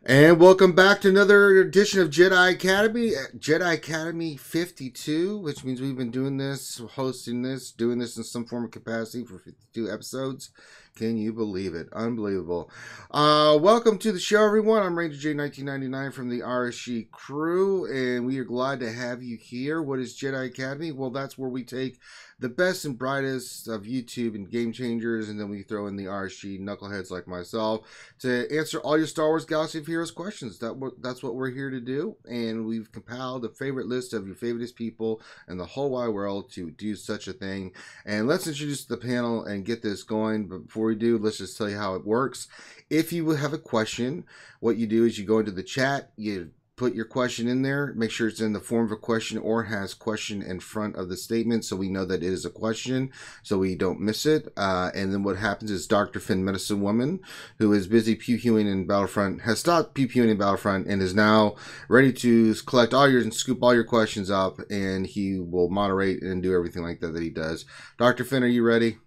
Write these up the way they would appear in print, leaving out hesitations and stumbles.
And welcome back to another edition of Jedi Academy 52, which means we've been doing this, hosting this, doing this in some form of capacity for 52 episodes. Can you believe it? Unbelievable. Welcome to the show, everyone. I'm Ranger J1999 from the RSG crew, and we are glad to have you here. What is Jedi Academy? Well, that's where we take the best and brightest of YouTube and game changers, and then we throw in the RSG knuckleheads like myself to answer all your Star Wars Galaxy of Heroes questions. That's what we're here to do, and we've compiled a favorite list of your favoriteest people in the whole wide world to do such a thing. And let's introduce the panel and get this going. But before we do, let's just tell you how it works. If you have a question, what you do is you go into the chat, you put your question in there, make sure it's in the form of a question or has question in front of the statement so we know that it is a question so we don't miss it. And then what happens is Dr. Finn Medicine Woman, who is busy pew-pewing in Battlefront, has stopped pew-pewing in Battlefront and is now ready to collect all yours and scoop all your questions up, and he will moderate and do everything like that he does. Dr. Finn, are you ready?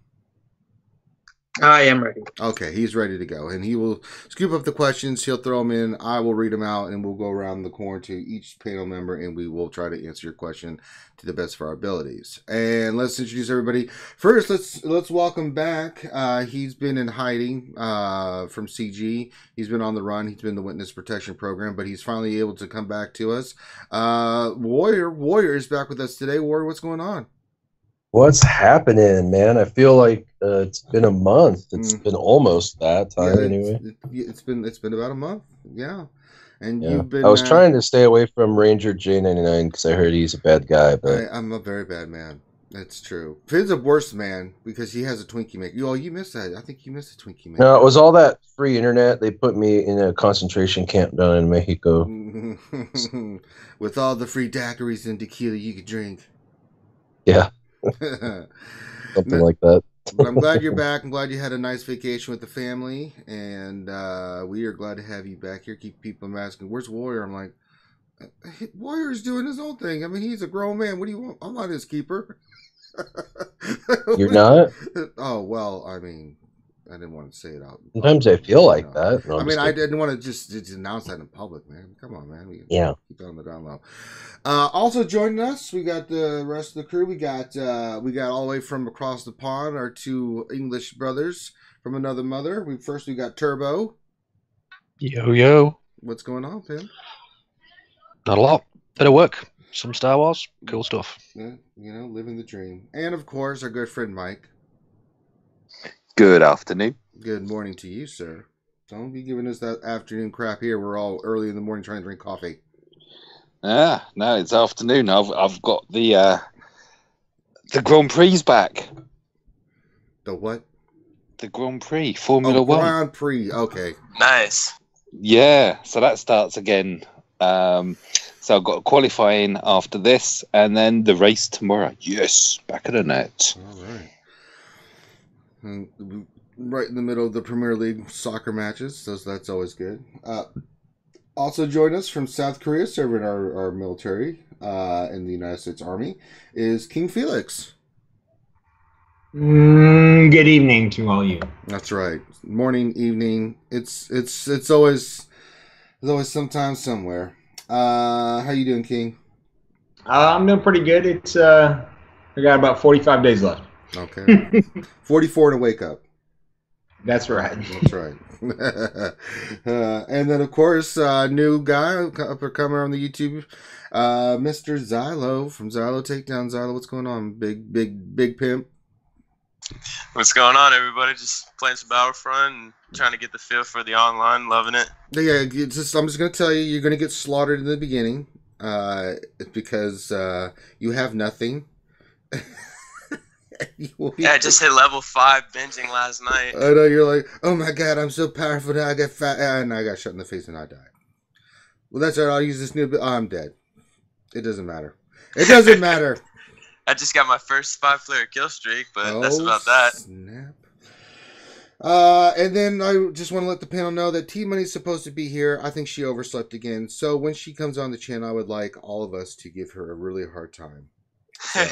I am ready. Okay, he's ready to go. And he will scoop up the questions. He'll throw them in. I will read them out, and we'll go around the corner to each panel member, and we will try to answer your question to the best of our abilities. And let's introduce everybody. First, let's welcome back. He's been in hiding from CG. He's been on the run. He's been in the Witness Protection Program, but he's finally able to come back to us. Warrior is back with us today. Warrior, what's going on? What's happening, man? I feel like it's been a month. It's been almost that time, anyway. It's been about a month, yeah. And Yeah. you've been. I was trying to stay away from Ranger J99 because I heard he's a bad guy, but I'm a very bad man. That's true. Finn's a worse man because he has a Twinkie maker. You missed that. I think you missed a Twinkie maker. no, it was all that free internet. They put me in a concentration camp down in Mexico. With all the free daiquiris and tequila you could drink. Yeah. Something like that. But I'm glad you're back. I'm glad you had a nice vacation with the family, and we are glad to have you back here. Keep people asking, "Where's Warrior?" I'm like, Warrior's doing his own thing. I mean, he's a grown man. What do you want? I'm not his keeper. You're not? Oh well, I mean, I didn't want to say it out. Sometimes I feel like that. No, I mean, I didn't want to just announce that in public, man. Come on, man. Yeah. Keep it on the down low. Also joining us, we got the rest of the crew. We got all the way from across the pond, our two English brothers from another mother. We got Turbo. Yo. What's going on, Tim? Not a lot. Bit of work. Some Star Wars. Cool stuff. Yeah, living the dream. And of course, our good friend Mike. Good afternoon. Good morning to you, sir. Don't be giving us that afternoon crap here. We're all early in the morning trying to drink coffee. No, it's afternoon. I've got the Grand Prix back. The what? The Grand Prix, Formula One. Grand Prix. Okay. Nice. Yeah, so that starts again. So I've got qualifying after this, and then the race tomorrow. Yes, back at the net. All right. And right in the middle of the Premier League soccer matches, so that's always good. Also join us from South Korea, serving our military in the United States Army, is King Felix. Good evening to all you. That's right. Morning, evening. It's always sometime somewhere. How you doing, King? I'm doing pretty good. It's I got about 45 days left. Okay. 44 to wake up. That's right. That's right. And then, of course, new guy, up-and-comer on the YouTube, Mr. Xylo from Xylo Takedowns. Xylo, what's going on? Big pimp. What's going on, everybody? Just playing some Battlefront and trying to get the feel for the online. Loving it. Yeah, I'm just going to tell you, you're going to get slaughtered in the beginning because you have nothing. Yeah, I just hit level 5 binging last night. I know, you're like, oh my god, I'm so powerful now, I got fat, and I got shot in the face and I died. Well, that's all right, I'll use this new, I'm dead. It doesn't matter. It doesn't matter. I just got my first 5-player kill streak, but that's about that. Snap. And then I just want to let the panel know that T-Money's supposed to be here. I think she overslept again, so when she comes on the channel, I would like all of us to give her a really hard time. So,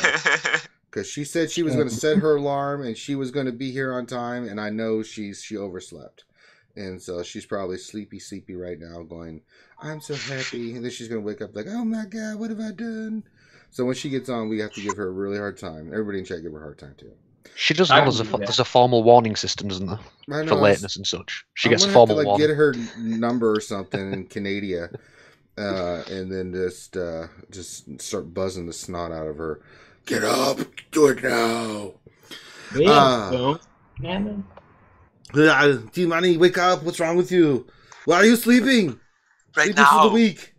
because she said she was going to set her alarm and she was going to be here on time, and I know she overslept. And so she's probably sleepy right now, going, I'm so happy. And then she's going to wake up like, oh my God, what have I done? So when she gets on, we have to give her a really hard time. Everybody in chat give her a hard time, too. She does know there's a formal warning system, isn't there? I know, for lateness and such. She gets a I'm formal gonna have to, warning. get her number or something in Canada, and then just start buzzing the snot out of her. Get up! Do it now! T-Money, wake up! What's wrong with you? Why are you sleeping? Right Sleeping now. through the week.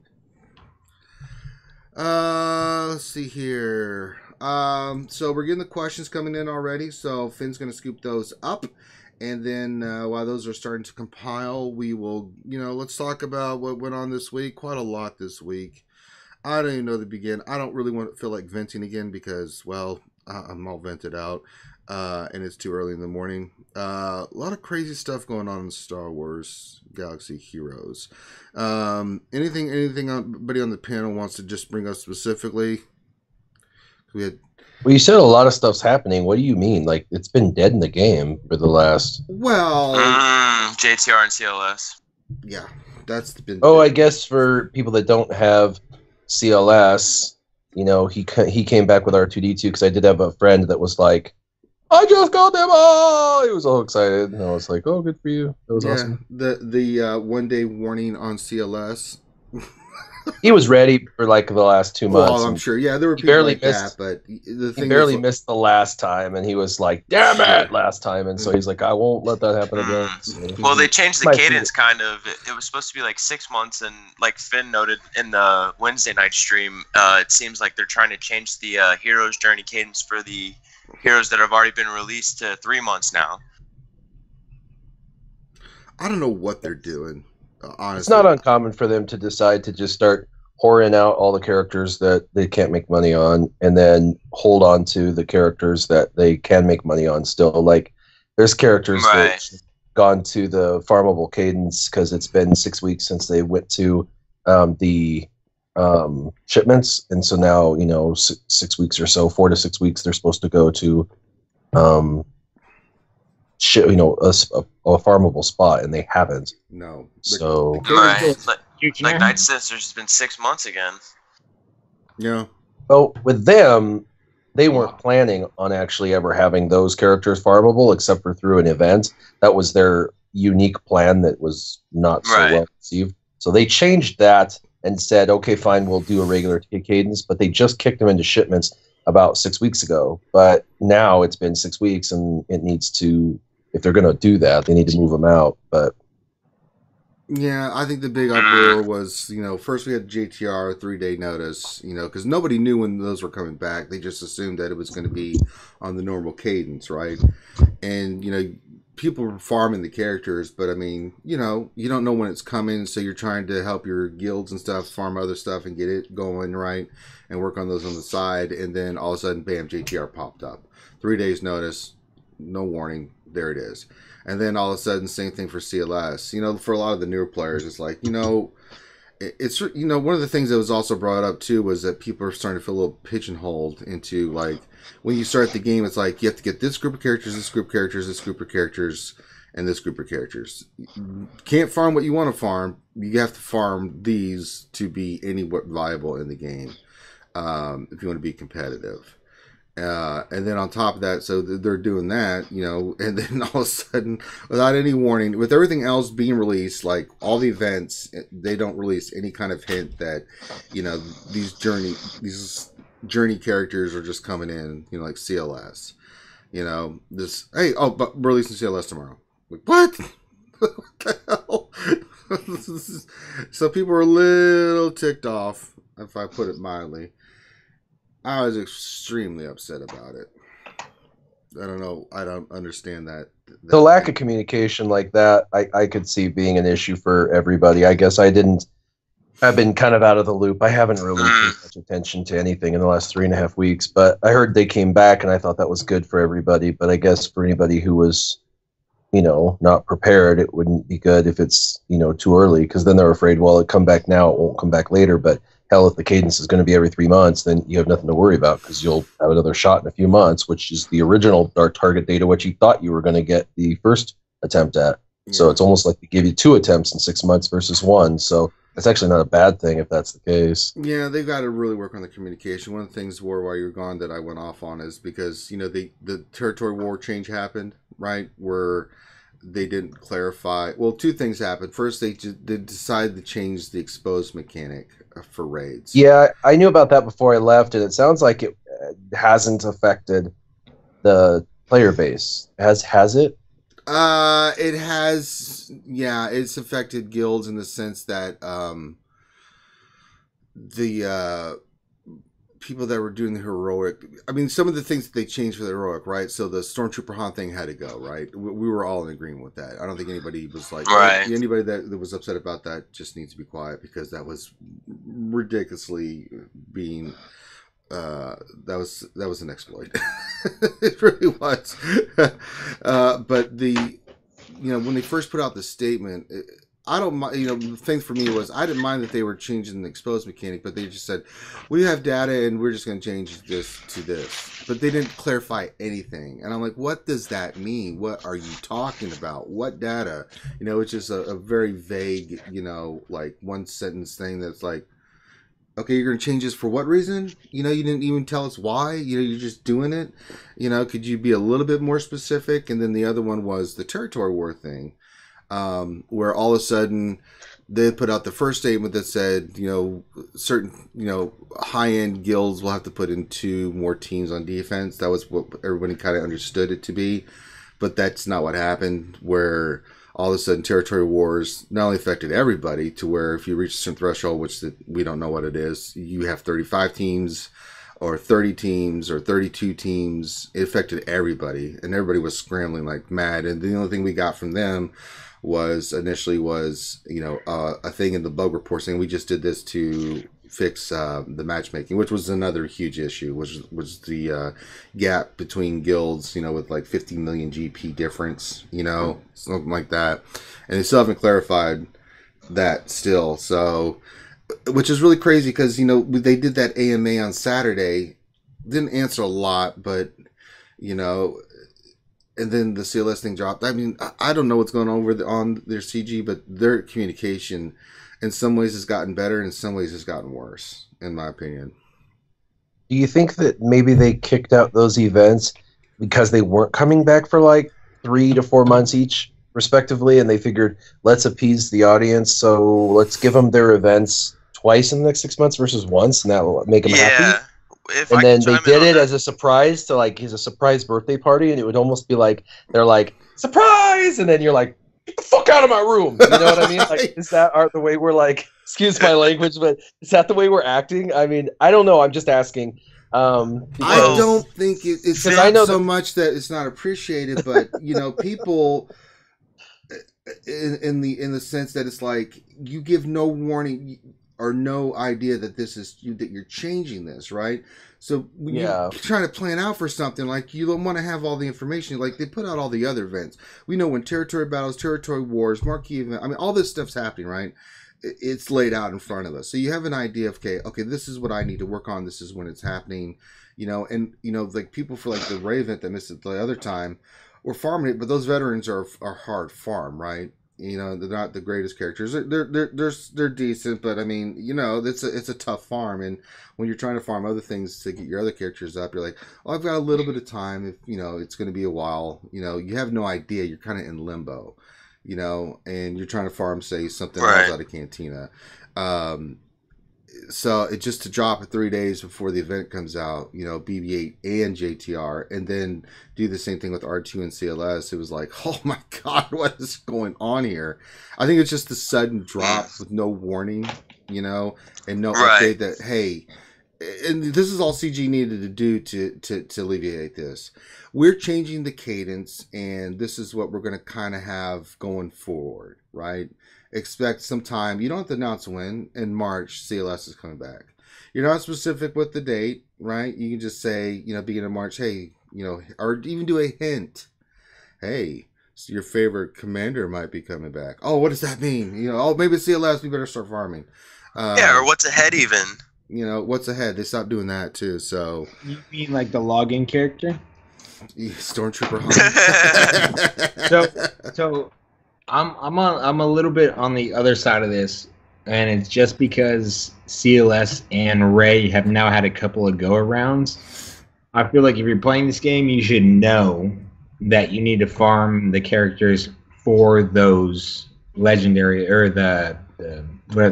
Let's see here. So we're getting the questions coming in already. So Finn's going to scoop those up. And then while those are starting to compile, we will, let's talk about what went on this week. Quite a lot this week. I don't even know the begin. I don't really want to feel like venting again because, well, I'm all vented out. And it's too early in the morning. A lot of crazy stuff going on in Star Wars Galaxy Heroes. Anything anybody on the panel wants to just bring up specifically? Well, you said a lot of stuff's happening. What do you mean? Like, it's been dead in the game for the last... Well... JTR and CLS. Yeah, that's been... Oh, I guess for people that don't have CLS, he came back with R2-D2 because I did have a friend that was like, I just got them all! He was all excited. And I was like, oh, good for you. That was awesome. The one-day warning on CLS... He was ready for like the last 2 months. Well, I'm sure. Yeah, there were people like that, but the thing he barely missed the last time, and he was like, "Damn it!" last time, and so he's like, "I won't let that happen again." So, well, they changed the cadence kind of. It was supposed to be like 6 months, and like Finn noted in the Wednesday night stream, it seems like they're trying to change the hero's journey cadence for the heroes that have already been released to 3 months now. I don't know what they're doing. Honestly. It's not uncommon for them to decide to just start whoring out all the characters that they can't make money on and then hold on to the characters that they can make money on still. Like, there's characters that have gone to the farmable cadence because it's been 6 weeks since they went to the shipments. And so now, 6 weeks or so, 4 to 6 weeks, they're supposed to go to a farmable spot, and they haven't. No. So like Nightsisters has been 6 months again. Yeah. Well, with them, they weren't planning on actually ever having those characters farmable, except for through an event. That was their unique plan that was not so well received. So they changed that and said, okay, fine, we'll do a regular cadence, but they just kicked them into shipments about 6 weeks ago. But now it's been 6 weeks, and it needs to... If they're going to do that, they need to move them out. But yeah, I think the big uproar was, first we had JTR 3-day notice, because nobody knew when those were coming back. They just assumed that it was going to be on the normal cadence, right? And, people were farming the characters, but I mean, you don't know when it's coming, so you're trying to help your guilds and stuff farm other stuff and get it going, right? And work on those on the side. And then all of a sudden, bam, JTR popped up. 3 days notice, no warning. There it is. And then all of a sudden, same thing for CLS. For a lot of the newer players, it's like, it's, one of the things that was also brought up too was that people are starting to feel a little pigeonholed into, like, when you start the game, it's like you have to get this group of characters, this group of characters, this group of characters, and this group of characters. You can't farm what you want to farm. You have to farm these to be anywhat viable in the game if you want to be competitive. And then on top of that, so they're doing that, and then all of a sudden, without any warning, with everything else being released, like all the events, they don't release any kind of hint that, these journey characters are just coming in, like CLS, but we're releasing CLS tomorrow. Like, what? What the hell? So people are a little ticked off, if I put it mildly. I was extremely upset about it. I don't know. I don't understand that. The lack of communication like that, I could see being an issue for everybody. I guess I've been kind of out of the loop. I haven't really paid much attention to anything in the last 3.5 weeks, but I heard they came back, and I thought that was good for everybody. But I guess for anybody who was, not prepared, it wouldn't be good if it's, too early, because then they're afraid, well, it come back now, it won't come back later. But hell, if the cadence is going to be every 3 months, then you have nothing to worry about because you'll have another shot in a few months, which is the original dark target data, which you thought you were going to get the first attempt at. So it's almost like they give you 2 attempts in 6 months versus 1. So it's actually not a bad thing if that's the case. Yeah, they've got to really work on the communication. One of the things while you're gone that I went off on is because, the territory war change happened, right? Where they didn't clarify. Well, 2 things happened. First, they decided to change the exposed mechanic for raids. Yeah, I knew about that before I left, and it sounds like it hasn't affected the player base. Has it? It has, it's affected guilds in the sense that the people that were doing the heroic, some of the things that they changed for the heroic, right? So the Stormtrooper Han thing had to go, right? We were all in agreement with that. I don't think anybody was like, anybody that was upset about that just needs to be quiet, because that was ridiculously being... that was an exploit. It really was. But when they first put out the statement, I don't mind. The thing for me was I didn't mind that they were changing the exposed mechanic, but they just said we have data and we're just going to change this to this. But they didn't clarify anything, and I'm like, what does that mean? What are you talking about? What data? It's just a very vague, like one sentence thing that's like, okay, you're going to change this for what reason? You didn't even tell us why. You're just doing it. Could you be a little bit more specific? And then the other one was the territory war thing, where all of a sudden they put out the first statement that said, certain, high-end guilds will have to put in 2 more teams on defense. That was what everybody kind of understood it to be. But that's not what happened, where... all of a sudden, territory wars not only affected everybody to where if you reach a certain threshold, which we don't know what it is, you have 35 teams or 30 teams or 32 teams. It affected everybody, and everybody was scrambling like mad. And the only thing we got from them was initially a thing in the bug report saying we just did this to fix the matchmaking, which was another huge issue, which was the gap between guilds, with like 50 million GP difference, something like that. And they still haven't clarified that still. So, which is really crazy because, they did that AMA on Saturday, didn't answer a lot, but, and then the CLS thing dropped. I don't know what's going on on their CG, but their communication in some ways has gotten better, in some ways has gotten worse, in my opinion. Do you think that maybe they kicked out those events because they weren't coming back for like 3 to 4 months each, respectively, and they figured, let's appease the audience, so let's give them their events twice in the next 6 months versus once, and that will make them happy? And then they did it as a surprise to like his surprise birthday party, and it would almost be like they're like, surprise, and then you're like, get the fuck out of my room. You know what I mean? Like, is that the way we're like, excuse my language, but is that the way we're acting? I don't know. I'm just asking. I don't think it's not so much that it's not appreciated, but people in the sense that it's like you give no warning or no idea that that you're changing this, right? So when you're trying to plan out for something, like you don't want to have all the information. Like they put out all the other events. We know when territory battles, territory wars, marquee event. all this stuff's happening, right? It's laid out in front of us, so you have an idea of okay, this is what I need to work on. This is when it's happening, and like people for like the Ray event that missed it the other time, we're farming it, but those veterans are hard farm, right? They're not the greatest characters. They're decent, but it's a tough farm. And when you're trying to farm other things to get your other characters up, you're like, oh, I've got a little bit of time. If it's going to be a while. You have no idea. You're kind of in limbo. And you're trying to farm, say, something else out of Cantina. So it just to drop it 3 days before the event comes out, BB-8 and JTR, and then do the same thing with R2 and CLS. It was like, oh my God, what is going on here? I think it's just a sudden drop with no warning, and no update that, hey, and this is all CG needed to do to alleviate this. We're changing the cadence, and this is what we're going to kind of have going forward, right? Expect some time. You don't have to announce when. In March, CLS is coming back. You're not specific with the date, right? You can just say, beginning of March, hey, or even do a hint. Hey, so your favorite commander might be coming back. Oh, what does that mean? Maybe it's CLS, we better start farming. Or what's ahead even? What's ahead? They stopped doing that too, so. You mean like the login character? Stormtrooper So I'm a little bit on the other side of this, and it's just because CLS and Ray have now had a couple of go-arounds. I feel like if you're playing this game, you should know that you need to farm the characters for those legendary or the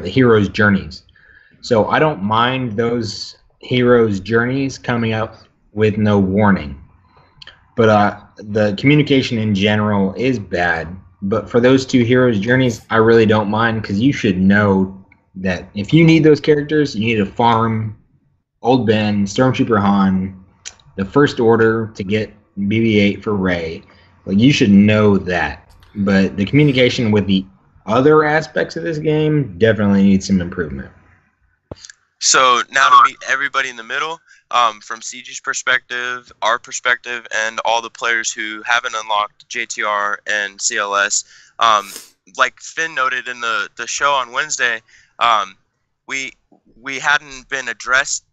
heroes' journeys. So I don't mind those heroes' journeys coming up with no warning. But the communication in general is bad. But for those two heroes' journeys, I really don't mind, because you should know that if you need those characters, you need to farm Old Ben, Stormtrooper Han, the First Order to get BB-8 for Rey. Like, you should know that. But the communication with the other aspects of this game definitely needs some improvement. So now to meet everybody in the middle, from CG's perspective, our perspective, and all the players who haven't unlocked JTR and CLS, like Finn noted in the show on Wednesday, we hadn't been addressed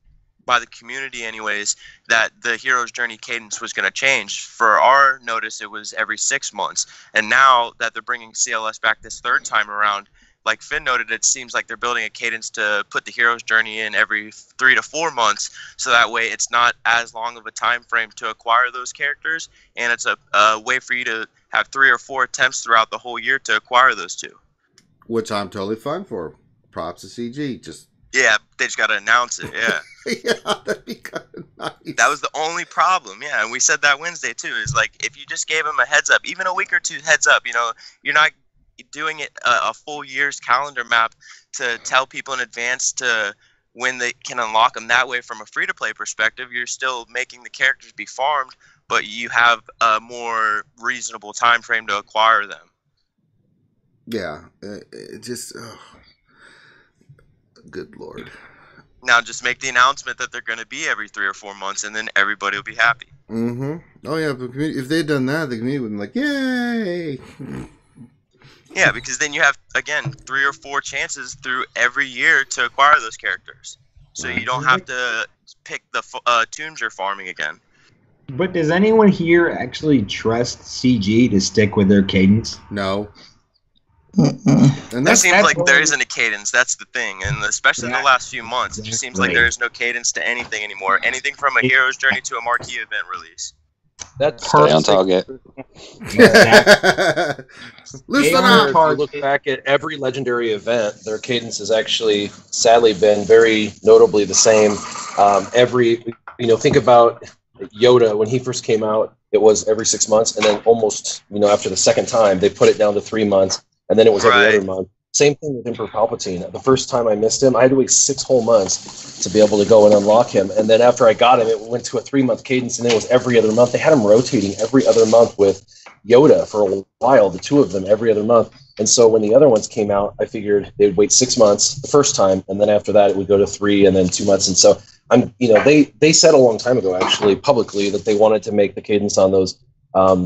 by the community anyways that the hero's journey cadence was going to change. For our notice, it was every 6 months, and now that they're bringing CLS back this third time around, like Finn noted, it seems like they're building a cadence to put the hero's journey in every 3 to 4 months, so that way it's not as long of a time frame to acquire those characters, and it's a way for you to have 3 or 4 attempts throughout the whole year to acquire those two. Which I'm totally fine for. Props to CG. Yeah, they just got to announce it, yeah. Yeah, that'd be kind of nice. That was the only problem, yeah, and we said that Wednesday too, is like, if you just gave them a heads up, even a week or two heads up, you know, you're not doing it a full year's calendar map to tell people in advance to when they can unlock them. That way, from a free-to-play perspective, you're still making the characters be farmed, but you have a more reasonable time frame to acquire them. Yeah, it just, good lord. Now just make the announcement that they're going to be every 3 or 4 months, and then everybody will be happy. Mm-hmm. Oh yeah, but if they'd done that, the community would be like, yay! Yeah, because then you have, again, 3 or 4 chances through every year to acquire those characters. So you don't have to pick the toons you're farming again. But does anyone here actually trust CG to stick with their cadence? No. And that seems like there isn't a cadence. That's the thing. And especially in the last few months, it just seems like there is no cadence to anything anymore. Anything from a hero's journey to a marquee event release. That's Stay on target. Listen up. If you look back at every legendary event, their cadence has actually, sadly, been very notably the same. Think about Yoda when he first came out. It was every 6 months, and then almost, after the second time, they put it down to 3 months, and then it was every other month. Same thing with Emperor Palpatine. The first time I missed him, I had to wait 6 whole months to be able to go and unlock him. And then after I got him, it went to a 3-month cadence, and then it was every other month. They had him rotating every other month with Yoda for a while, the two of them every other month. And so when the other ones came out, I figured they would wait 6 months the first time, and then after that it would go to 3 and then 2 months. And so they said a long time ago, actually, publicly, that they wanted to make the cadence on those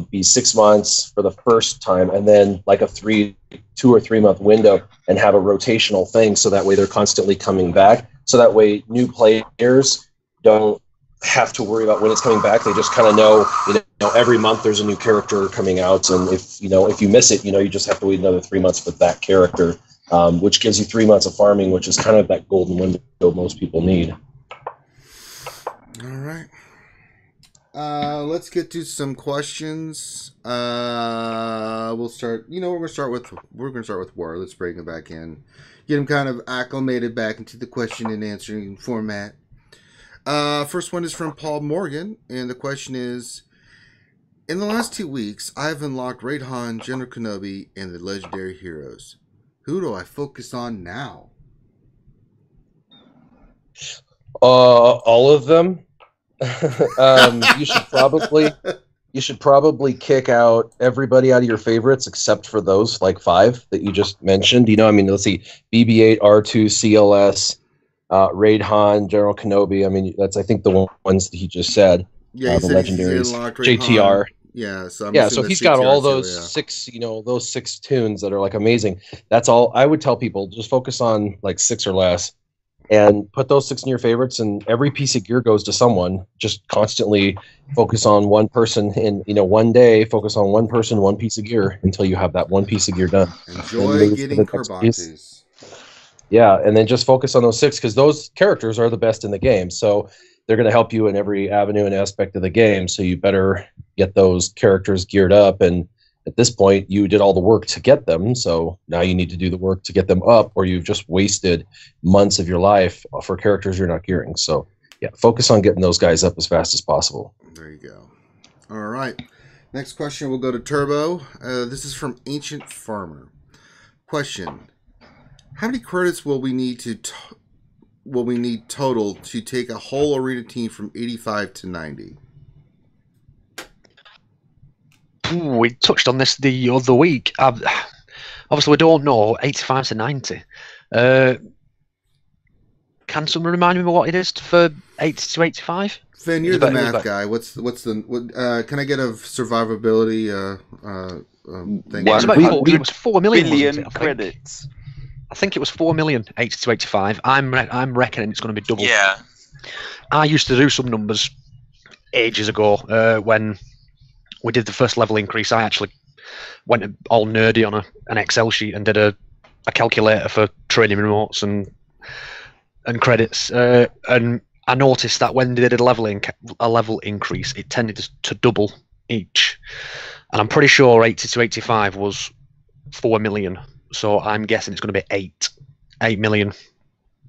be 6 months for the first time, and then like a 2 or 3 month window, and have a rotational thing, so that way they're constantly coming back. So that way new players don't have to worry about when it's coming back. They just kind of know, every month there's a new character coming out, and if you miss it, you just have to wait another 3 months for that character, which gives you 3 months of farming, which is kind of that golden window most people need. All right. Let's get to some questions. We'll start. We're gonna start with War. Let's bring him back in, get him kind of acclimated back into the question and answering format. First one is from Paul Morgan, and the question is: in the last 2 weeks, I've unlocked Raid Han, General Kenobi, and the legendary heroes. Who do I focus on now? All of them. You should probably kick out everybody out of your favorites except for those like 5 that you just mentioned. Let's see, BB-8, R2, CLS, Raid Han, General Kenobi. That's I think the ones that he just said. Yeah, the legendaries, JTR. Yeah, so so he's got all those 6, those 6 tunes that are like amazing. That's all I would tell people. Just focus on like 6 or less. and put those 6 in your favorites, and every piece of gear goes to someone. Just constantly focus on one person in, one day, focus on one person, one piece of gear until you have that one piece of gear done. Enjoy getting Kerbates. Yeah, and then just focus on those 6, because those characters are the best in the game. So they're going to help you in every avenue and aspect of the game. So you better get those characters geared up. And at this point, you did all the work to get them. So now you need to do the work to get them up, or you've just wasted months of your life for characters you're not gearing. So yeah, focus on getting those guys up as fast as possible. There you go. All right. Next question will go to Turbo. This is from Ancient Farmer. Question: how many credits will we need total to take a whole arena team from 85 to 90? Ooh, we touched on this the other week. Obviously, we don't know 85 to 90. Can someone remind me what it is for 80 to 85? Finn, you're the math guy. Can I get a survivability thing? It was 4 million. Billion credits. I think it was 4 million, 80 to 85. I'm reckoning it's going to be double. Yeah. I used to do some numbers ages ago when we did the first level increase. I actually went all nerdy on an Excel sheet and did a calculator for training remotes and credits. And I noticed that when they did a level increase, it tended to double each. And I'm pretty sure 80 to 85 was 4 million. So I'm guessing it's going to be 8 million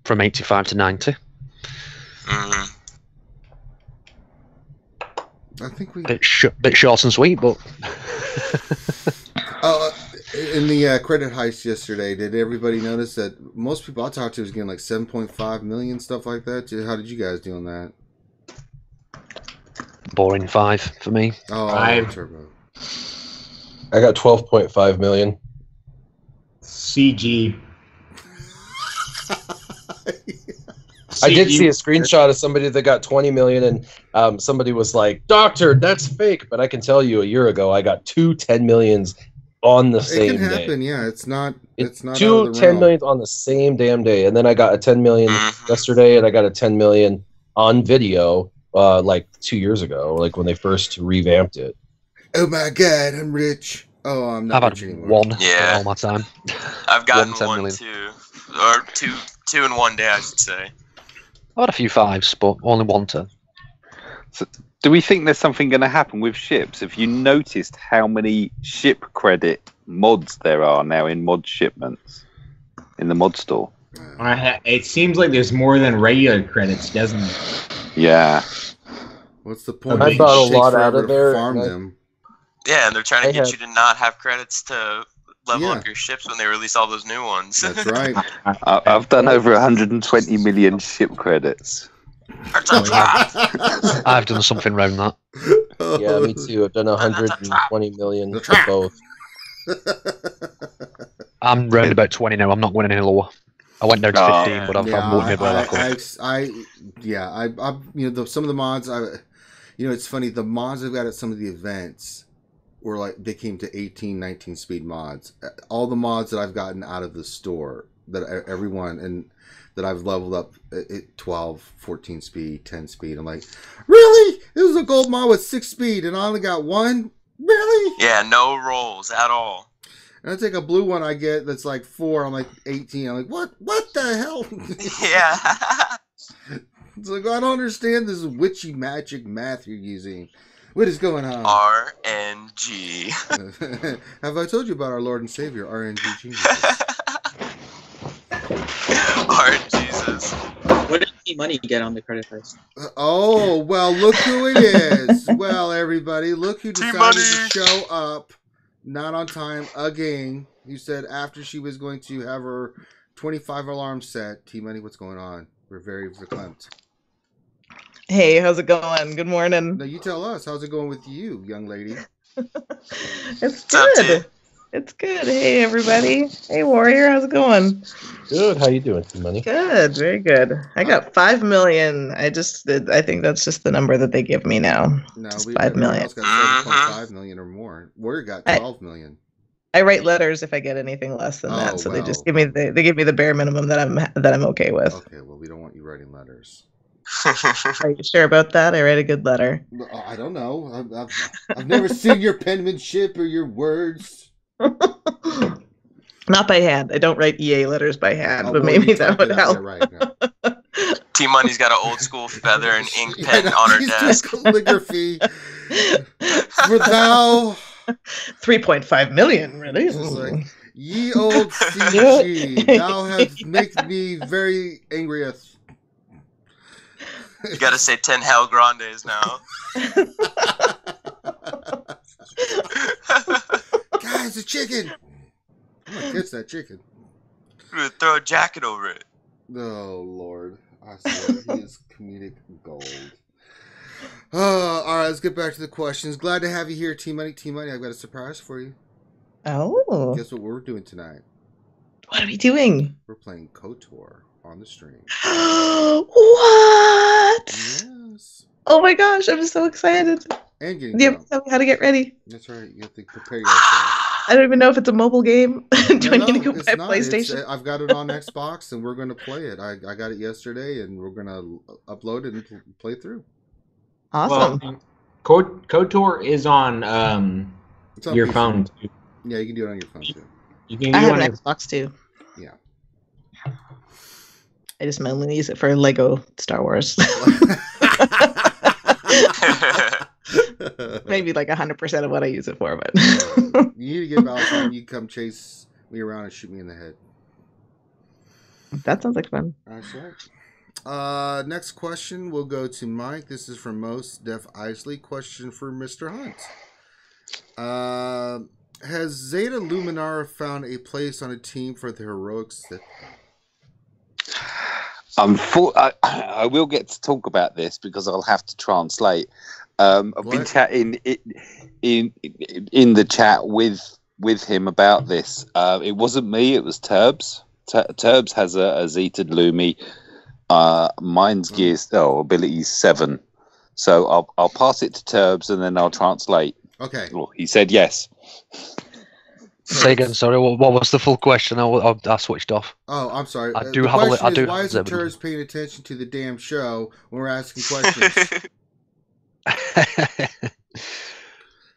from 85 to 90. Mm-hmm. I think we bit short and sweet, but in the credit heist yesterday, did everybody notice that most people I talked to was getting like 7.5 million, stuff like that? How did you guys do on that? boring 5 for me. Oh, 5. Turbo. I got 12.5 million. CG. I did see a screenshot of somebody that got 20 million, and somebody was like, "Doctor, that's fake." But I can tell you, a year ago, I got 2 10 millions on the same day. It can happen, yeah. It's not. It's not. 2 10 millions on the same damn day, and then I got a 10 million yesterday, and I got a 10 million on video, like 2 years ago, like when they first revamped it. Oh my God, I'm rich. Oh, I'm not I've rich had anymore. one Yeah. all my time. I've gotten 10 one million. too, or two in one day, I should say. I've had a few 5s, but only 1 10. So, do we think there's something going to happen with ships? Have you noticed how many ship credit mods there are now in mod shipments in the mod store? It seems like there's more than regular credits, doesn't it? Yeah. What's the point? I It bought a takes lot forever out of to there, Farm and them. Yeah, and they're trying to I get had- you to not have credits to level Yeah. up your ships when they release all those new ones. That's right. I've done over 120 million ship credits. I've done something around that. Yeah, me too. I've done 120 million The of trap. both. I'm round about 20 now. I'm not going any lower. I went down to Oh, 15, but I've Yeah, moved it back up. some of the mods, it's funny. The mods I've got at some of the events were like they came to 18, 19 speed mods. All the mods that I've gotten out of the store, that everyone and that I've leveled up at 12, 14 speed, 10 speed. I'm like, really? This was a gold mod with 6 speed, and I only got 1. Really? Yeah, no rolls at all. And I take a blue one I get that's like 4. I'm like 18. I'm like, what? What the hell? Yeah. It's like, I don't understand this witchy magic math you're using. What is going on? RNG. Have I told you about our Lord and Savior, RNG Jesus? Jesus. What did T-Money get on the credit first? Oh, well, look who it is. Well, everybody, look who decided T-Money. to show up not on time again. You said after she was going to have her 25 alarm set. T-Money, what's going on? We're very verklempt. Hey, how's it going? Good morning. No, you tell us. How's it going with you, young lady? It's What's up, T? good. It's good. Hey, everybody. Hey, Warrior. How's it going? Good. How you doing, Money? Good. Very good. I got 5 million. I think that's just the number that they give me now. No, Just we 5 everyone million. else got 7.5 million or more. Warrior got 12 million. I write letters if I get anything less than that. So they just well. give me the bare minimum that I'm okay with. Okay, well, we don't want you writing letters. Are you sure about that? I write a good letter. I don't know. I've never seen your penmanship or your words. Not by hand. I don't write EA letters by hand, but well, maybe you that type would it out. help. Yeah, right. Yeah. T-Money's got an old school feather and ink pen on her She's desk. doing calligraphy. For thou 3.5 million, really? It's like, ye old CG, thou hast made me very angriest. You gotta say 10 Hell Grandes now. Guys, a chicken! I'm gonna kiss that chicken. I'm gonna throw a jacket over it. Oh, Lord. I swear, he is comedic gold. Alright, let's get back to the questions. Glad to have you here, T-Money. T-Money, I've got a surprise for you. Oh. Guess what we're doing tonight? What are we doing? We're playing KOTOR on the stream. What? Yes. Oh my gosh, I'm so excited. And getting You have drunk. to tell me how to get ready. That's right. You have to prepare yourself. I don't even know if it's a mobile game. Do I need to go it's buy a not. PlayStation? I've got it on Xbox, and we're going to play it. I got it yesterday, and we're going to upload it and play through. Awesome. Well, KOTOR is on, It's on your PC. phone too. Yeah, you can do it on your phone too. You can I do have on an your Xbox too. Yeah. I just mainly use it for Lego Star Wars. Maybe like 100% of what I use it for, but You need to get Valentine. You come chase me around and shoot me in the head. that sounds like fun. That's right. Next question will go to Mike. This is from Most Def Isley. Question for Mr. Hunt. Has Zeta Luminara found a place on a team for the heroic Sith? I will get to talk about this because I'll have to translate. I've been chatting in the chat with him about this. It wasn't me; it was Turbs. Turbs has a Zeta Lumi. Mine's gears ability 7. So I'll pass it to Turbs and then I'll translate. Okay. Well, he said yes. Say again, sorry. What was the full question? I switched off. Oh, I'm sorry. I do the have a question is, I do why have isn't Zebedee. Turbs paying attention to the damn show when we're asking questions?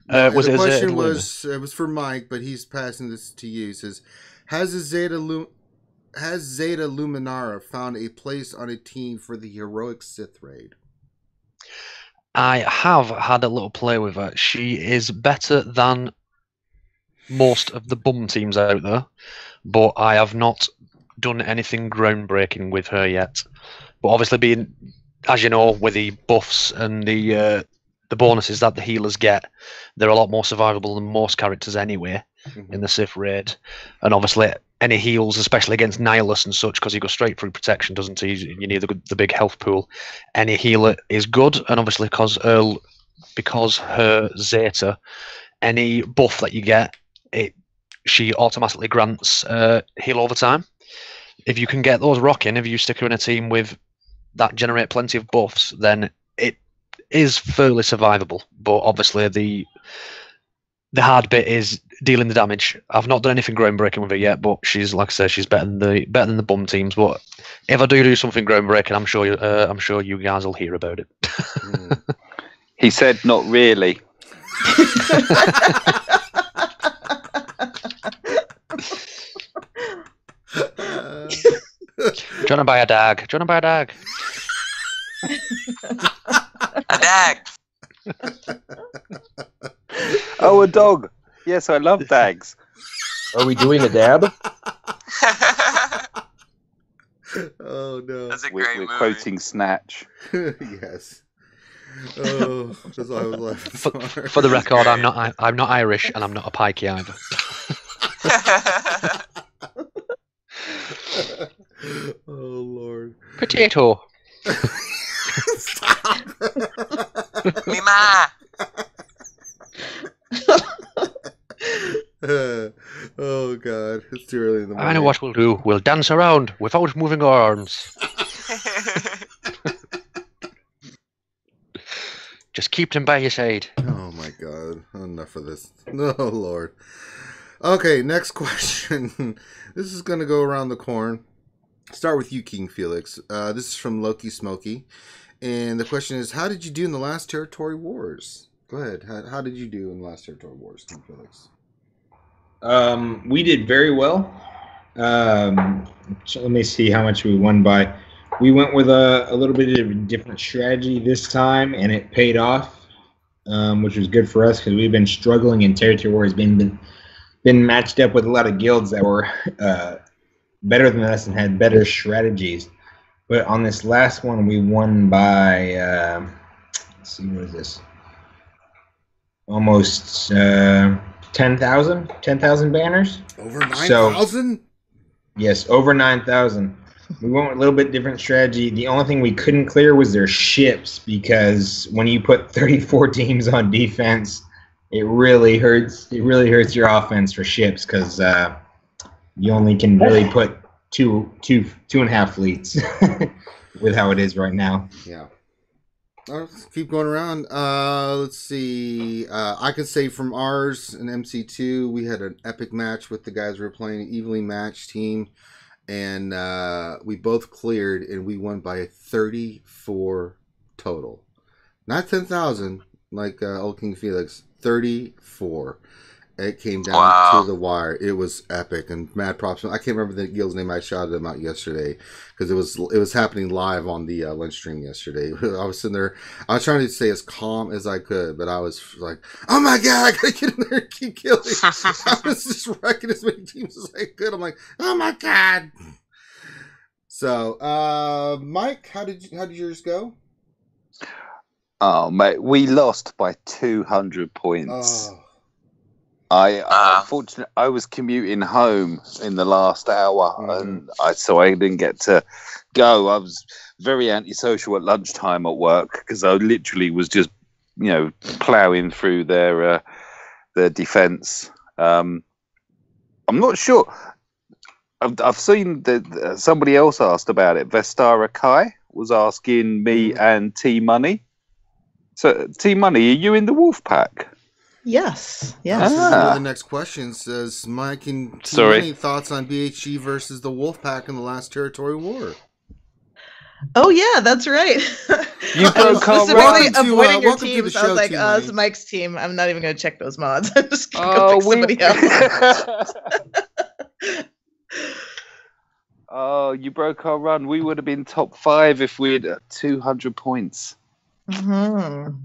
Was the it question was it was for Mike, but he's passing this to you. It says, has Zeta Luminara found a place on a team for the heroic Sith raid? I have had a little play with her. She is better than most of the bum teams out there, but I have not done anything groundbreaking with her yet. But obviously, being, as you know, with the buffs and the bonuses that the healers get, they're a lot more survivable than most characters anyway in the Sith raid. And obviously, any heals, especially against Nihilus and such, because he goes straight through protection, doesn't he? You need the big health pool. Any healer is good, and obviously because her Zeta, any buff that you get, she automatically grants heal over time. If you can get those rocking, if you stick her in a team with that generate plenty of buffs, then it is fairly survivable. But obviously the hard bit is dealing the damage. I've not done anything groundbreaking with her yet, but she's, like I said, she's better than the bum teams. But if I do something groundbreaking, I'm sure you guys will hear about it. He said, "Not really." Trying to buy a dag. Trying to buy a dag. A dag. Oh, a dog. Yes, I love dags. Are we doing a dab? Oh no! That's a We're great movie. quoting Snatch. Yes. Oh, that's why I was laughing. For the record, I'm not Irish, and I'm not a pikey either. Oh Lord! Potato. Stop! Me ma. Oh God! It's too early in the morning. I know what we'll do. We'll dance around without moving our arms. Just keep them by your side. Oh my God! Enough of this. No, Lord. Okay, next question. This is going to go around the corn. Start with you, King Felix. This is from Loki Smokey. And the question is, how did you do in the last Territory Wars? Go ahead. How did you do in the last Territory Wars, King Felix? We did very well. So let me see how much we won by. We went with a little bit of a different strategy this time, and it paid off, which was good for us because we've been struggling in Territory Wars, been matched up with a lot of guilds that were better than us and had better strategies. But on this last one, we won by, let's see, what is this? Almost 10,000 banners. Over 9,000? So, yes, over 9,000. We went with a little bit different strategy. The only thing we couldn't clear was their ships, because when you put 34 teams on defense, it really hurts. It really hurts your offense for ships, because you only can really put two and a half fleets with how it is right now. Yeah. Let's keep going around. Let's see. I can say from ours in MC2, we had an epic match with the guys we were playing, an evenly matched team, and we both cleared, and we won by 34 total. Not 10,000 like old King Felix. 34. It came down to the wire. It was epic, and mad props. I can't remember the guild's name. I shouted them out yesterday because it was happening live on the lunch stream yesterday. I was sitting there. I was trying to stay as calm as I could, but I was like, "Oh my god, I gotta get in there and keep killing." I was just wrecking as many teams as I could. I'm like, "Oh my god." So, Mike, how did yours go? Oh mate, we lost by 200 points. Oh. Unfortunately, I was commuting home in the last hour, and so I didn't get to go. I was very antisocial at lunchtime at work because I literally was just, plowing through their defense. I'm not sure. I've seen that somebody else asked about it. Vestara Kai was asking me and T Money. So T Money, are you in the Wolf Pack? Yes. The next question says, Mike and T Money, thoughts on BHG versus the Wolfpack in the last Territory War? Oh yeah, that's right. You broke our specifically avoiding your welcome to teams. the I was show, like, T. oh, it's Mike's team. I'm not even going to check those mods. I'm just going to go pick somebody else. Oh, you broke our run. We would have been top 5 if we had 200 points.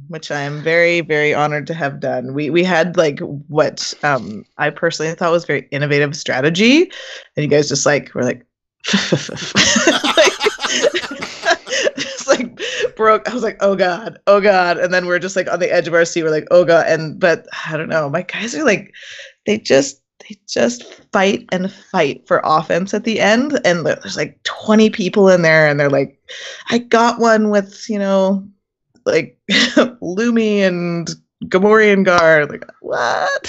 Which I am very, very honored to have done. We had like what I personally thought was very innovative strategy, and you guys just like were like, just like broke. I was like, oh god, and then we're just like on the edge of our seat. We're like, oh god, but I don't know. My guys are like, they just fight and fight for offense at the end, and there's like 20 people in there, and they're like, I got one with like Lumi and Gamorrean Guard. Like, what?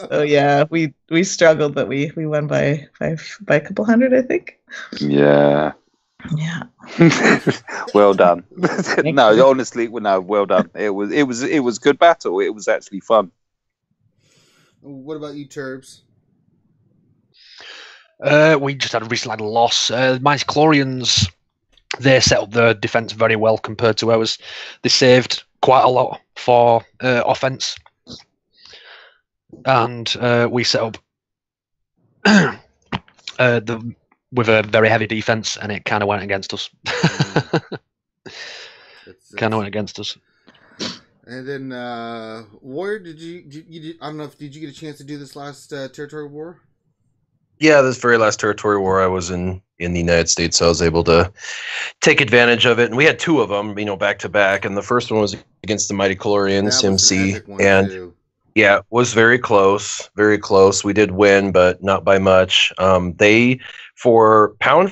So yeah, we struggled, but we won by a couple hundred, I think. Yeah. Well done. No, honestly, well done. It was good battle. It was actually fun. What about you, Turbs? We just had a recent loss. Mine's Chlorians. They set up their defense very well compared to ours. They saved quite a lot for offense, and we set up with a very heavy defense, and it kind of went against us. Kind of went against us. And then Warrior, did you I don't know if did you get a chance to do this last Territory War? Yeah, this very last Territory War, I was in the United States, so I was able to take advantage of it. And we had 2 of them, back to back. And the first one was against the Mighty Colorians, MC. And yeah, it was very close, very close. We did win, but not by much. They, for pound,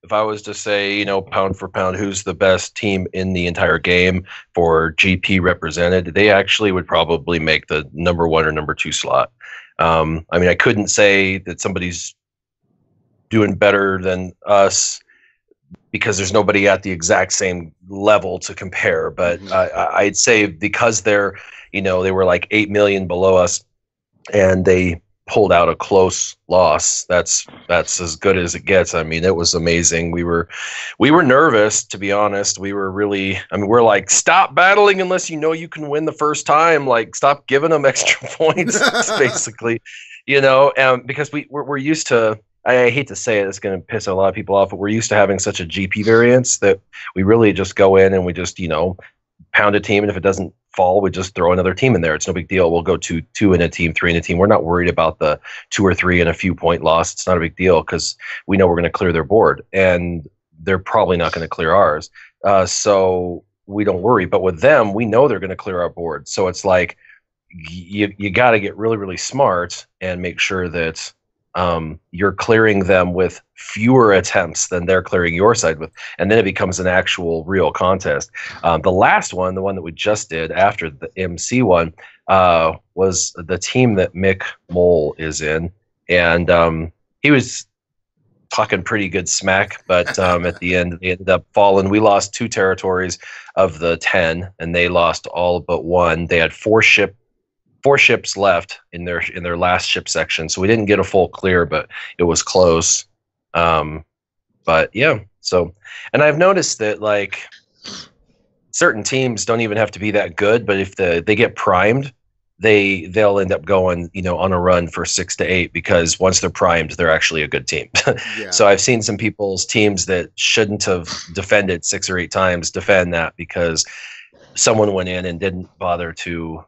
if I was to say, pound for pound, who's the best team in the entire game for GP represented, they actually would probably make the number 1 or number 2 slot. I couldn't say that somebody's doing better than us because there's nobody at the exact same level to compare. But I'd say because they're, they were like 8 million below us, and they pulled out a close loss. That's as good as it gets. I mean, it was amazing. We were nervous, to be honest. We were really, I mean, we're like, stop battling unless you know you can win the first time. Like, stop giving them extra points, basically, because we're used to, I hate to say it, it's going to piss a lot of people off, but we're used to having such a GP variance that we really just go in and we just, pound a team, and if it doesn't fall, we just throw another team in there. It's no big deal. We'll go two in a team, three in a team. We're not worried about the 2 or 3 and a few point loss. It's not a big deal because we know we're going to clear their board, and they're probably not going to clear ours. So we don't worry. But with them, we know they're going to clear our board. So it's like you got to get really, really smart and make sure that you're clearing them with fewer attempts than they're clearing your side with, and then it becomes an actual real contest. The last one, the one that we just did after the MC one, was the team that Mick Mole is in, and he was talking pretty good smack, but at the end they ended up falling. We lost 2 territories of the 10, and they lost all but 1. They had 4 ships left in their last ship section, so we didn't get a full clear, but it was close. But yeah, so, and I've noticed that like certain teams don't even have to be that good, but if they get primed, they'll end up going on a run for 6 to 8, because once they're primed, they're actually a good team. Yeah. So I've seen some people's teams that shouldn't have defended 6 or 8 times defend that because someone went in and didn't bother to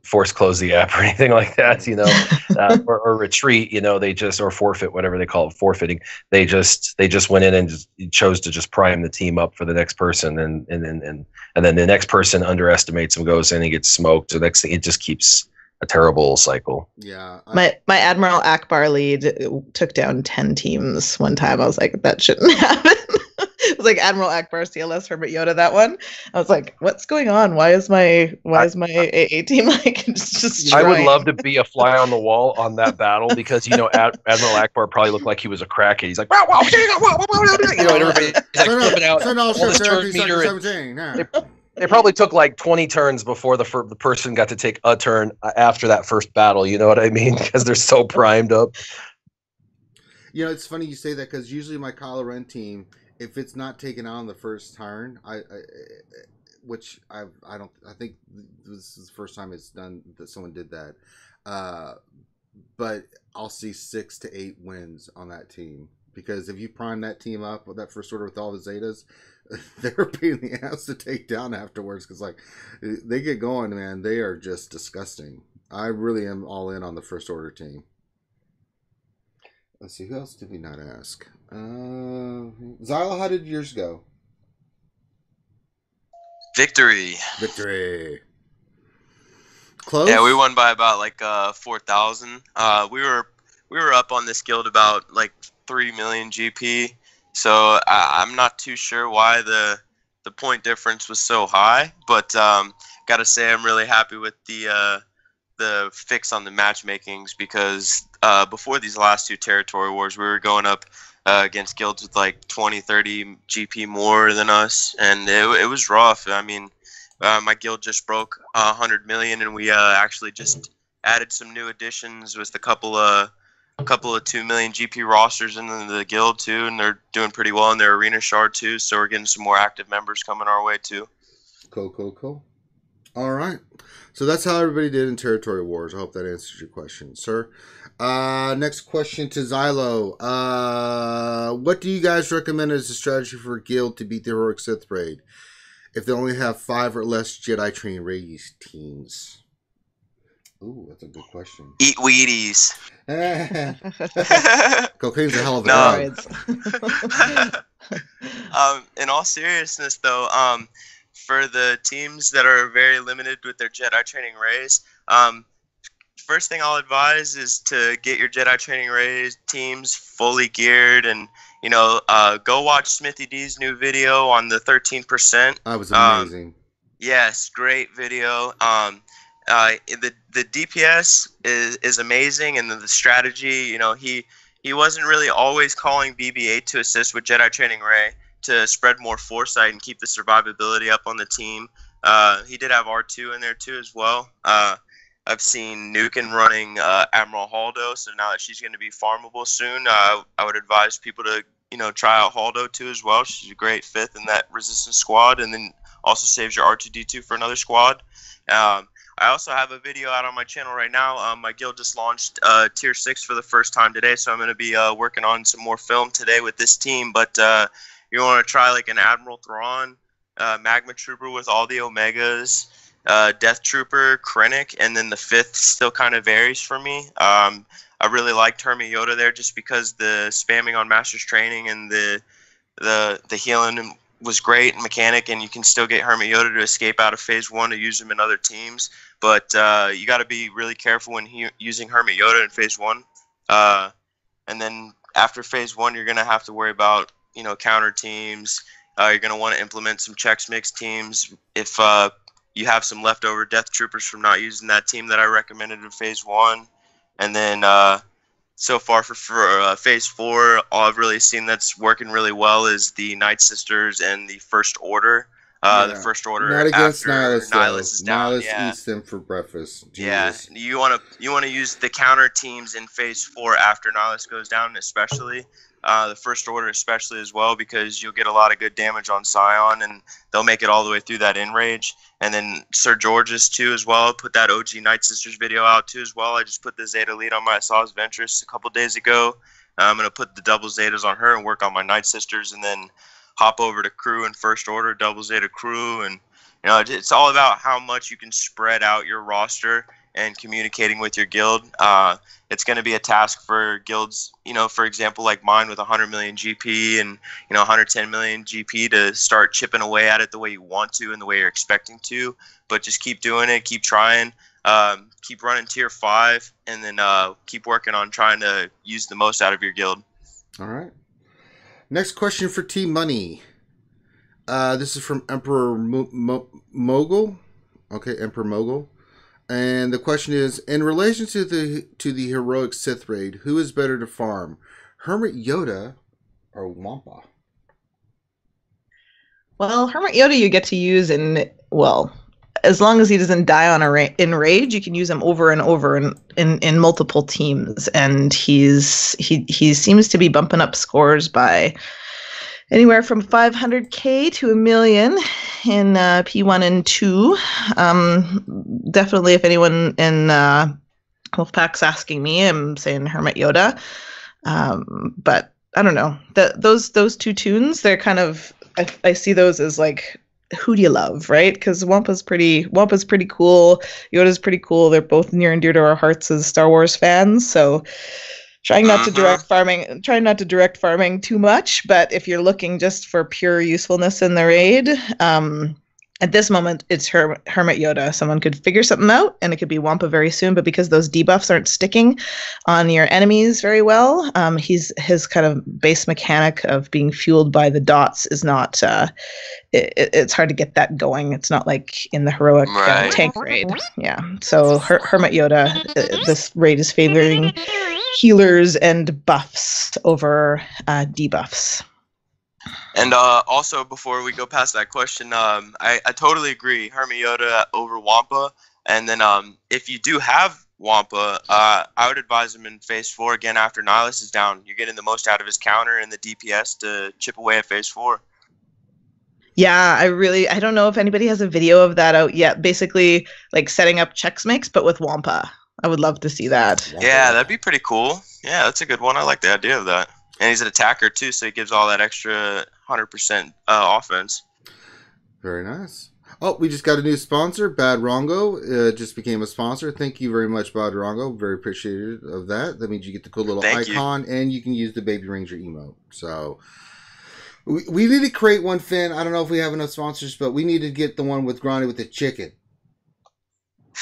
force close the app or anything like that, or retreat, they just, or forfeit, whatever they call it, forfeiting. They just went in and chose to just prime the team up for the next person, and then the next person underestimates and goes in and gets smoked. So next thing, it just keeps a terrible cycle. Yeah. My Admiral Akbar lead took down 10 teams one time. I was like, that shouldn't happen. It was like Admiral Akbar, CLS, Hermit Yoda, that one. I was like, what's going on? Why is my AA team like just I would love to be a fly on the wall on that battle, because Admiral Akbar probably looked like he was a crackhead. He's like, wow, and everybody's like flipping out. They probably took like 20 turns before the person got to take a turn after that first battle. You know what I mean? Because they're so primed up. It's funny you say that, because usually my Kylo Ren team, if it's not taken on the first turn, I think this is the first time it's done that someone did that. But I'll see 6 to 8 wins on that team, because if you prime that team up with that first order with all the Zetas, they're a pain in the ass to take down afterwards, because like they get going, man. They are just disgusting. I really am all in on the first order team. Let's see, who else did we not ask? Zyla, how did yours go? Victory. Close? Yeah, we won by about like 4,000. We were up on this guild about like 3 million GP. So I'm not too sure why the point difference was so high, but gotta say I'm really happy with the fix on the matchmakings, because before these last 2 territory wars, we were going up against guilds with like 20-30 GP more than us, and it was rough. I mean, my guild just broke 100 million, and we actually just added some new additions with a couple of 2 million GP rosters in the guild too, and they're doing pretty well in their arena shard too. So we're getting some more active members coming our way too. Cool. All right. So that's how everybody did in Territory Wars. I hope that answers your question, sir. Next question to Xylo. What do you guys recommend as a strategy for a guild to beat the Heroic Sith Raid if they only have 5 or less Jedi training race teams? Ooh, that's a good question. Eat Wheaties. Cocaine's a hell of a drug. In all seriousness, though, for the teams that are very limited with their Jedi training rays, first thing I'll advise is to get your Jedi training rays teams fully geared, and go watch Smithy D's new video on the 13%. That was amazing. Yes, great video. The DPS is amazing, and then the strategy, he wasn't really always calling BB-8 to assist with Jedi Training Ray to spread more foresight and keep the survivability up on the team. He did have R2 in there too as well. I've seen Nukin running Admiral Haldo, so now that she's going to be farmable soon, I would advise people to try out Haldo too as well. She's a great fifth in that resistance squad, and then also saves your R2D2 for another squad. I also have a video out on my channel right now. My guild just launched Tier 6 for the first time today, so I'm going to be working on some more film today with this team. But you want to try like an Admiral Thrawn, Magma Trooper with all the Omegas, Death Trooper, Krennic, and then the fifth still kind of varies for me. I really liked Hermit Yoda there just because the spamming on Master's Training and the healing was great mechanic, and you can still get Hermit Yoda to escape out of Phase 1 to use him in other teams. But you got to be really careful when using Hermit Yoda in Phase 1. And then after Phase 1, you're going to have to worry about, counter teams. You're going to want to implement some checks mix teams. If you have some leftover Death Troopers from not using that team that I recommended in Phase 1. And then so far for Phase 4, all I've really seen that's working really well is the Nightsisters and the First Order. The First Order not against after Nihilus is down. Nihilus eats them for breakfast. Jesus. Yeah, you want to use the counter teams in Phase 4 after Nihilus goes down, especially the First Order, especially as well, because you'll get a lot of good damage on Scion, and they'll make it all the way through that enrage. And then Sir George's too as well. Put that OG Nightsisters video out too as well. I just put the Zeta lead on my Asajj Ventress a couple days ago. I'm gonna put the double Zetas on her and work on my Nightsisters, and then hop over to crew and First Order, double Zeta crew, and it's all about how much you can spread out your roster and communicating with your guild. It's going to be a task for guilds, for example, like mine with 100 million GP and 110 million GP to start chipping away at it the way you want to and the way you're expecting to. But just keep doing it, keep trying, keep running Tier 5, and then keep working on trying to use the most out of your guild. All right. Next question for Team Money. This is from Emperor Mogul. Okay, Emperor Mogul. And the question is, in relation to the heroic Sith raid, who is better to farm, Hermit Yoda or Wampa? Well, Hermit Yoda you get to use as long as he doesn't die on in rage, you can use him over and over in multiple teams, and he seems to be bumping up scores by anywhere from 500k to 1 million in P1 and 2. Definitely, if anyone in Wolfpack's asking me, I'm saying Hermit Yoda. But I don't know. Those two tunes, they're kind of, I see those as like, who do you love, right? Because Wampa's pretty cool. Yoda's pretty cool. They're both near and dear to our hearts as Star Wars fans. So trying not to direct farming too much, but if you're looking just for pure usefulness in the raid, at this moment it's Hermit Yoda. Someone could figure something out, and it could be Wampa very soon. But because those debuffs aren't sticking on your enemies very well, his kind of base mechanic of being fueled by the dots is not. It's hard to get that going. It's not like in the heroic tank raid. Yeah. So Hermit Yoda, this raid is favoring healers and buffs over debuffs. And also, before we go past that question, I totally agree. Hermit Yoda over Wampa. And then if you do have Wampa, I would advise him in Phase 4 again after Nihilus is down. You're getting the most out of his counter and the DPS to chip away at Phase 4. Yeah, I don't know if anybody has a video of that out yet. Basically, like setting up checks mix, but with Wampa. I would love to see that. Yeah, that'd be pretty cool. Yeah, that's a good one. I like the idea of that. And he's an attacker too, so he gives all that extra 100% offense. Very nice. Oh, we just got a new sponsor, Bad Rongo. Just became a sponsor. Thank you very much, Bad Rongo. Very appreciative of that. That means you get the cool little icon, and you can use the Baby Ranger emote. So we need to create one, Finn. I don't know if we have enough sponsors, but we need to get the one with Grande with the chicken.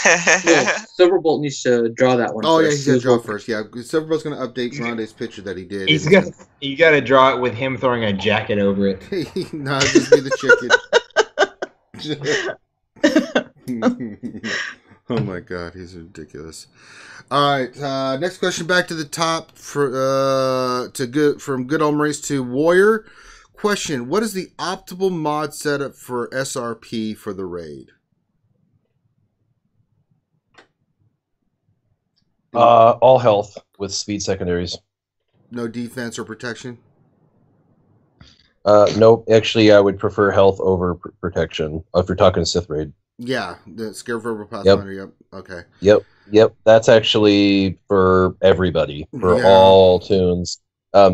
Yeah, Silverbolt needs to draw that one. Oh, first. Yeah, he's got to draw first. Yeah, Silverbolt's going to update Grande's picture that he did. You got to draw it with him throwing a jacket over it. No, just be the chicken. Oh my God, he's ridiculous. All right, next question. Back to the top from Good Old Race to Warrior. Question: what is the optimal mod setup for SRP for the raid? All health with speed secondaries. No defense or protection? Nope. Actually, I would prefer health over protection if you're talking Sith Raid. Yeah, the Scare Verbal Pathfinder. Yep. Okay. Yep. That's actually for everybody, for Yeah. all tunes.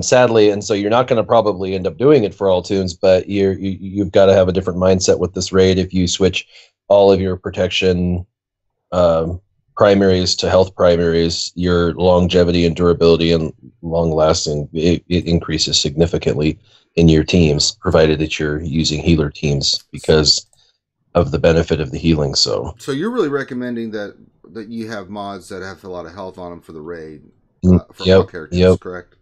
Sadly, and so you're not going to probably end up doing it for all tunes, but you've got to have a different mindset with this raid. If you switch all of your protection primaries to health primaries, your longevity and durability and long lasting it increases significantly in your teams, provided that you're using healer teams because of the benefit of the healing. So you're really recommending that you have mods that have a lot of health on them for the raid for all characters, correct?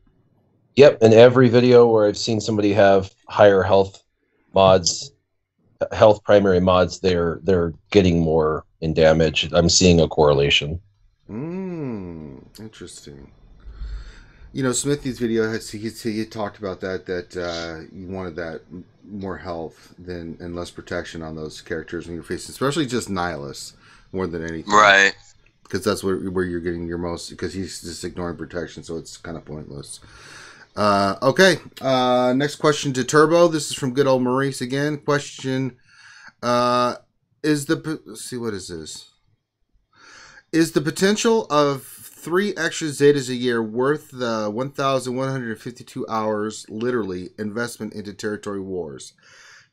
Yep. In every video where I've seen somebody have higher health mods, health primary mods, they're getting more in damage. I'm seeing a correlation. Interesting. You know, Smithy's video he talked about that you wanted that more health and less protection on those characters when you're facing, especially just Nihilus more than anything. Right. Because that's where you're getting your most, because he's just ignoring protection, so it's kind of pointless. Okay. Next question to Turbo. This is from good old Maurice again. Question: let's see, what is this? Is the potential of 3 extra Zetas a year worth the 1,152 hours, literally, investment into territory wars?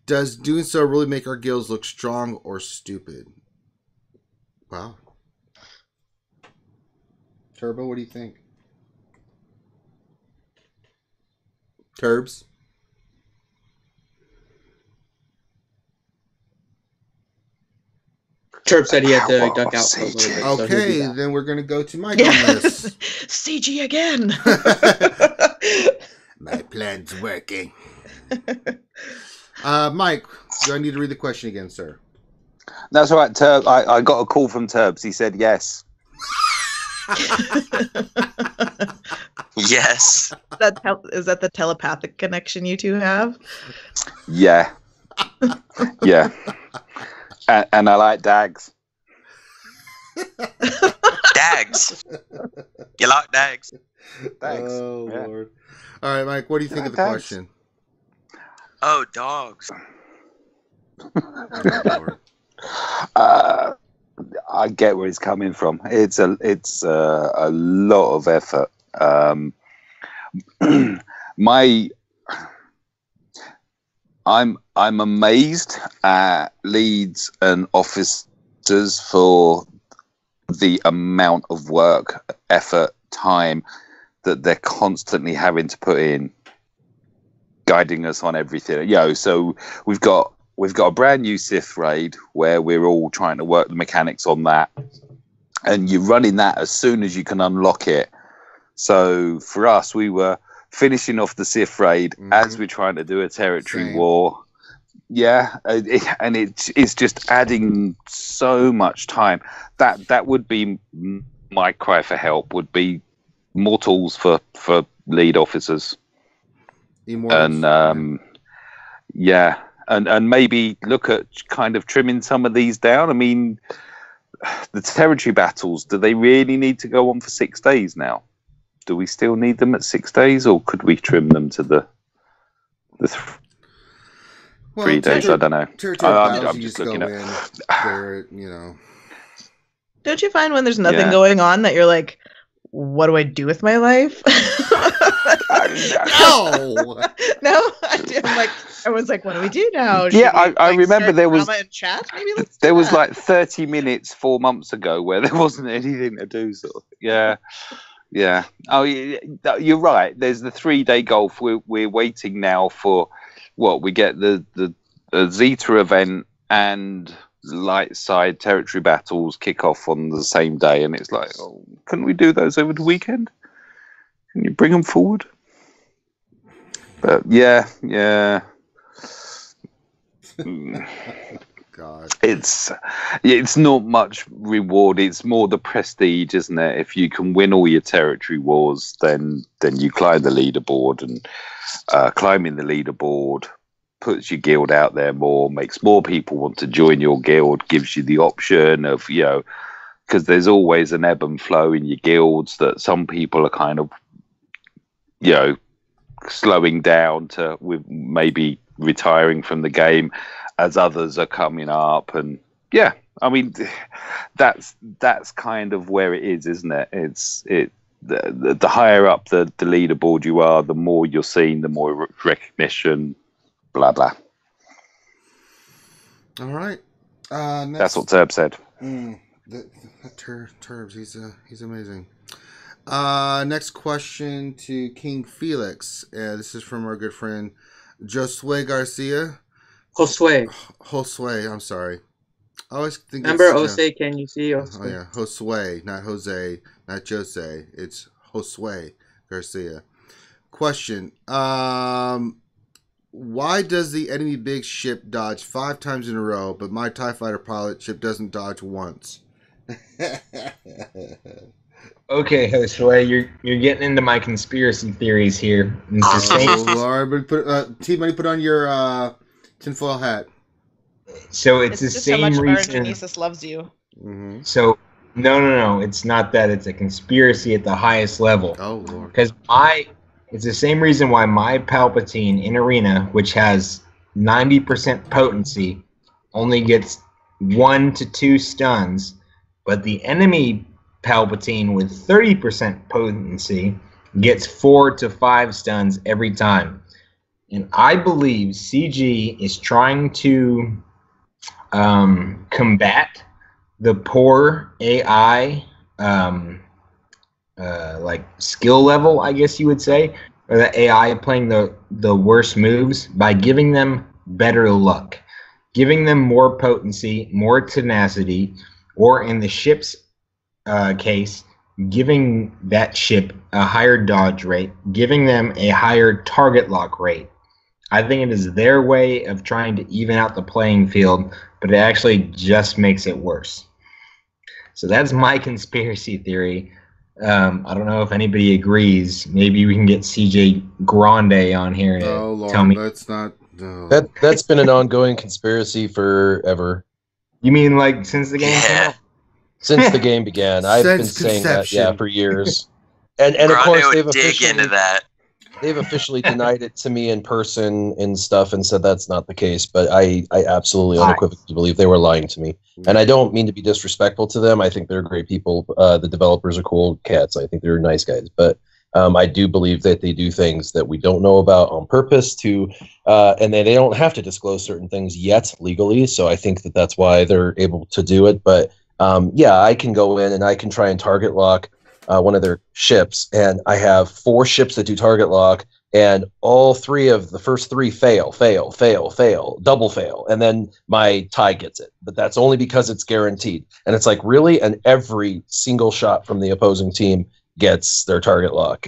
Does doing so really make our guilds look strong or stupid? Wow. Turbo, what do you think? Turbs? Turb said he had to duck out for a little bit. Okay, then we're going to go to Mike on this. CG again. My plan's working. Mike, do I need to read the question again, sir? That's all right, Turb. I got a call from Turbs. He said yes. Yes. Is that the telepathic connection you two have? Yeah. Yeah. And I like dags. Dags. You like dags? Thanks. Oh, Yeah. Lord. All right, Mike, what do you think of the Thanks. question? Oh, dogs. Oh, Lord. I get where he's coming from. It's a lot of effort. I'm amazed at leads and officers for the amount of work, effort, time that they're constantly having to put in, guiding us on everything. So we've got a brand new Sith raid where we're all trying to work the mechanics on that, and you're running that as soon as you can unlock it. So for us, we were finishing off the Sith raid as we're trying to do a territory war. Yeah, and it's just adding so much time. That would be my cry for help, would be more tools for lead officers. Immortals. And yeah. And maybe look at kind of trimming some of these down. I mean, the territory battles, do they really need to go on for 6 days now? Do we still need them at 6 days, or could we trim them to the 3 days? I don't know. I'm just looking at. Don't you find when there's nothing going on that you're like, what do I do with my life? No, I'm like, everyone's like, what do we do now? Should I remember there was in chat? Maybe there was like 30 minutes 4 months ago where there wasn't anything to do. Yeah. Oh, you're right. There's the 3-day golf. We're waiting now for what we get the Zeta event and light side territory battles kick off on the same day, and it's like, oh, couldn't we do those over the weekend? Can you bring them forward? But yeah. God, it's not much reward. It's more the prestige, isn't it? If you can win all your territory wars, then you climb the leaderboard, and climbing the leaderboard puts your guild out there more, makes more people want to join your guild, gives you the option of because there's always an ebb and flow in your guilds that some people are kind of, you know, slowing down to with maybe retiring from the game as others are coming up. And yeah, I mean, that's kind of where it is, isn't it? The higher up the leaderboard you are, the more you're seen, the more recognition, blah blah. All right. That's what Turb said. Turbs, he's amazing. Next question to King Felix. This is from our good friend Josue Garcia. Josue, I'm sorry. I always think remember Jose, can you see Jose? Oh yeah, Josue, not Jose, not Jose. It's Josue Garcia. Question. Why does the enemy big ship dodge 5 times in a row, but my TIE fighter pilot ship doesn't dodge once? Okay, Josue, you're getting into my conspiracy theories here. Lord, but T-Money, put on your tinfoil hat. So it's the just same how much reason. Genesis loves you. Mm-hmm. So no, it's not that. It's a conspiracy at the highest level. Oh Lord. Because it's the same reason why my Palpatine in Arena, which has 90% potency, only gets 1 to 2 stuns, but the enemy Palpatine with 30% potency gets 4 to 5 stuns every time. And I believe CG is trying to combat the poor AI like skill level, I guess you would say, or the AI playing the worst moves by giving them better luck, giving them more potency, more tenacity, or in the ship's case, giving that ship a higher dodge rate, giving them a higher target lock rate. I think it is their way of trying to even out the playing field, but it actually just makes it worse. So that's my conspiracy theory. I don't know if anybody agrees. Maybe we can get CJ Grande on here to tell me. That's not. No. That's been an ongoing conspiracy forever. You mean like since the game came out? Since the game began. I've been saying that, for years. And of course they've officially denied it to me in person and stuff and said that's not the case, but I absolutely unequivocally believe they were lying to me. And I don't mean to be disrespectful to them. I think they're great people. The developers are cool cats. I think they're nice guys. But I do believe that they do things that we don't know about on purpose to, and they don't have to disclose certain things yet legally. So I think that that's why they're able to do it. But yeah, I can go in and I can try and target lock one of their ships, and I have 4 ships that do target lock, and all 3 of the first 3 fail, double fail, and then my TIE gets it. But that's only because it's guaranteed. And it's like, really? And every single shot from the opposing team gets their target lock.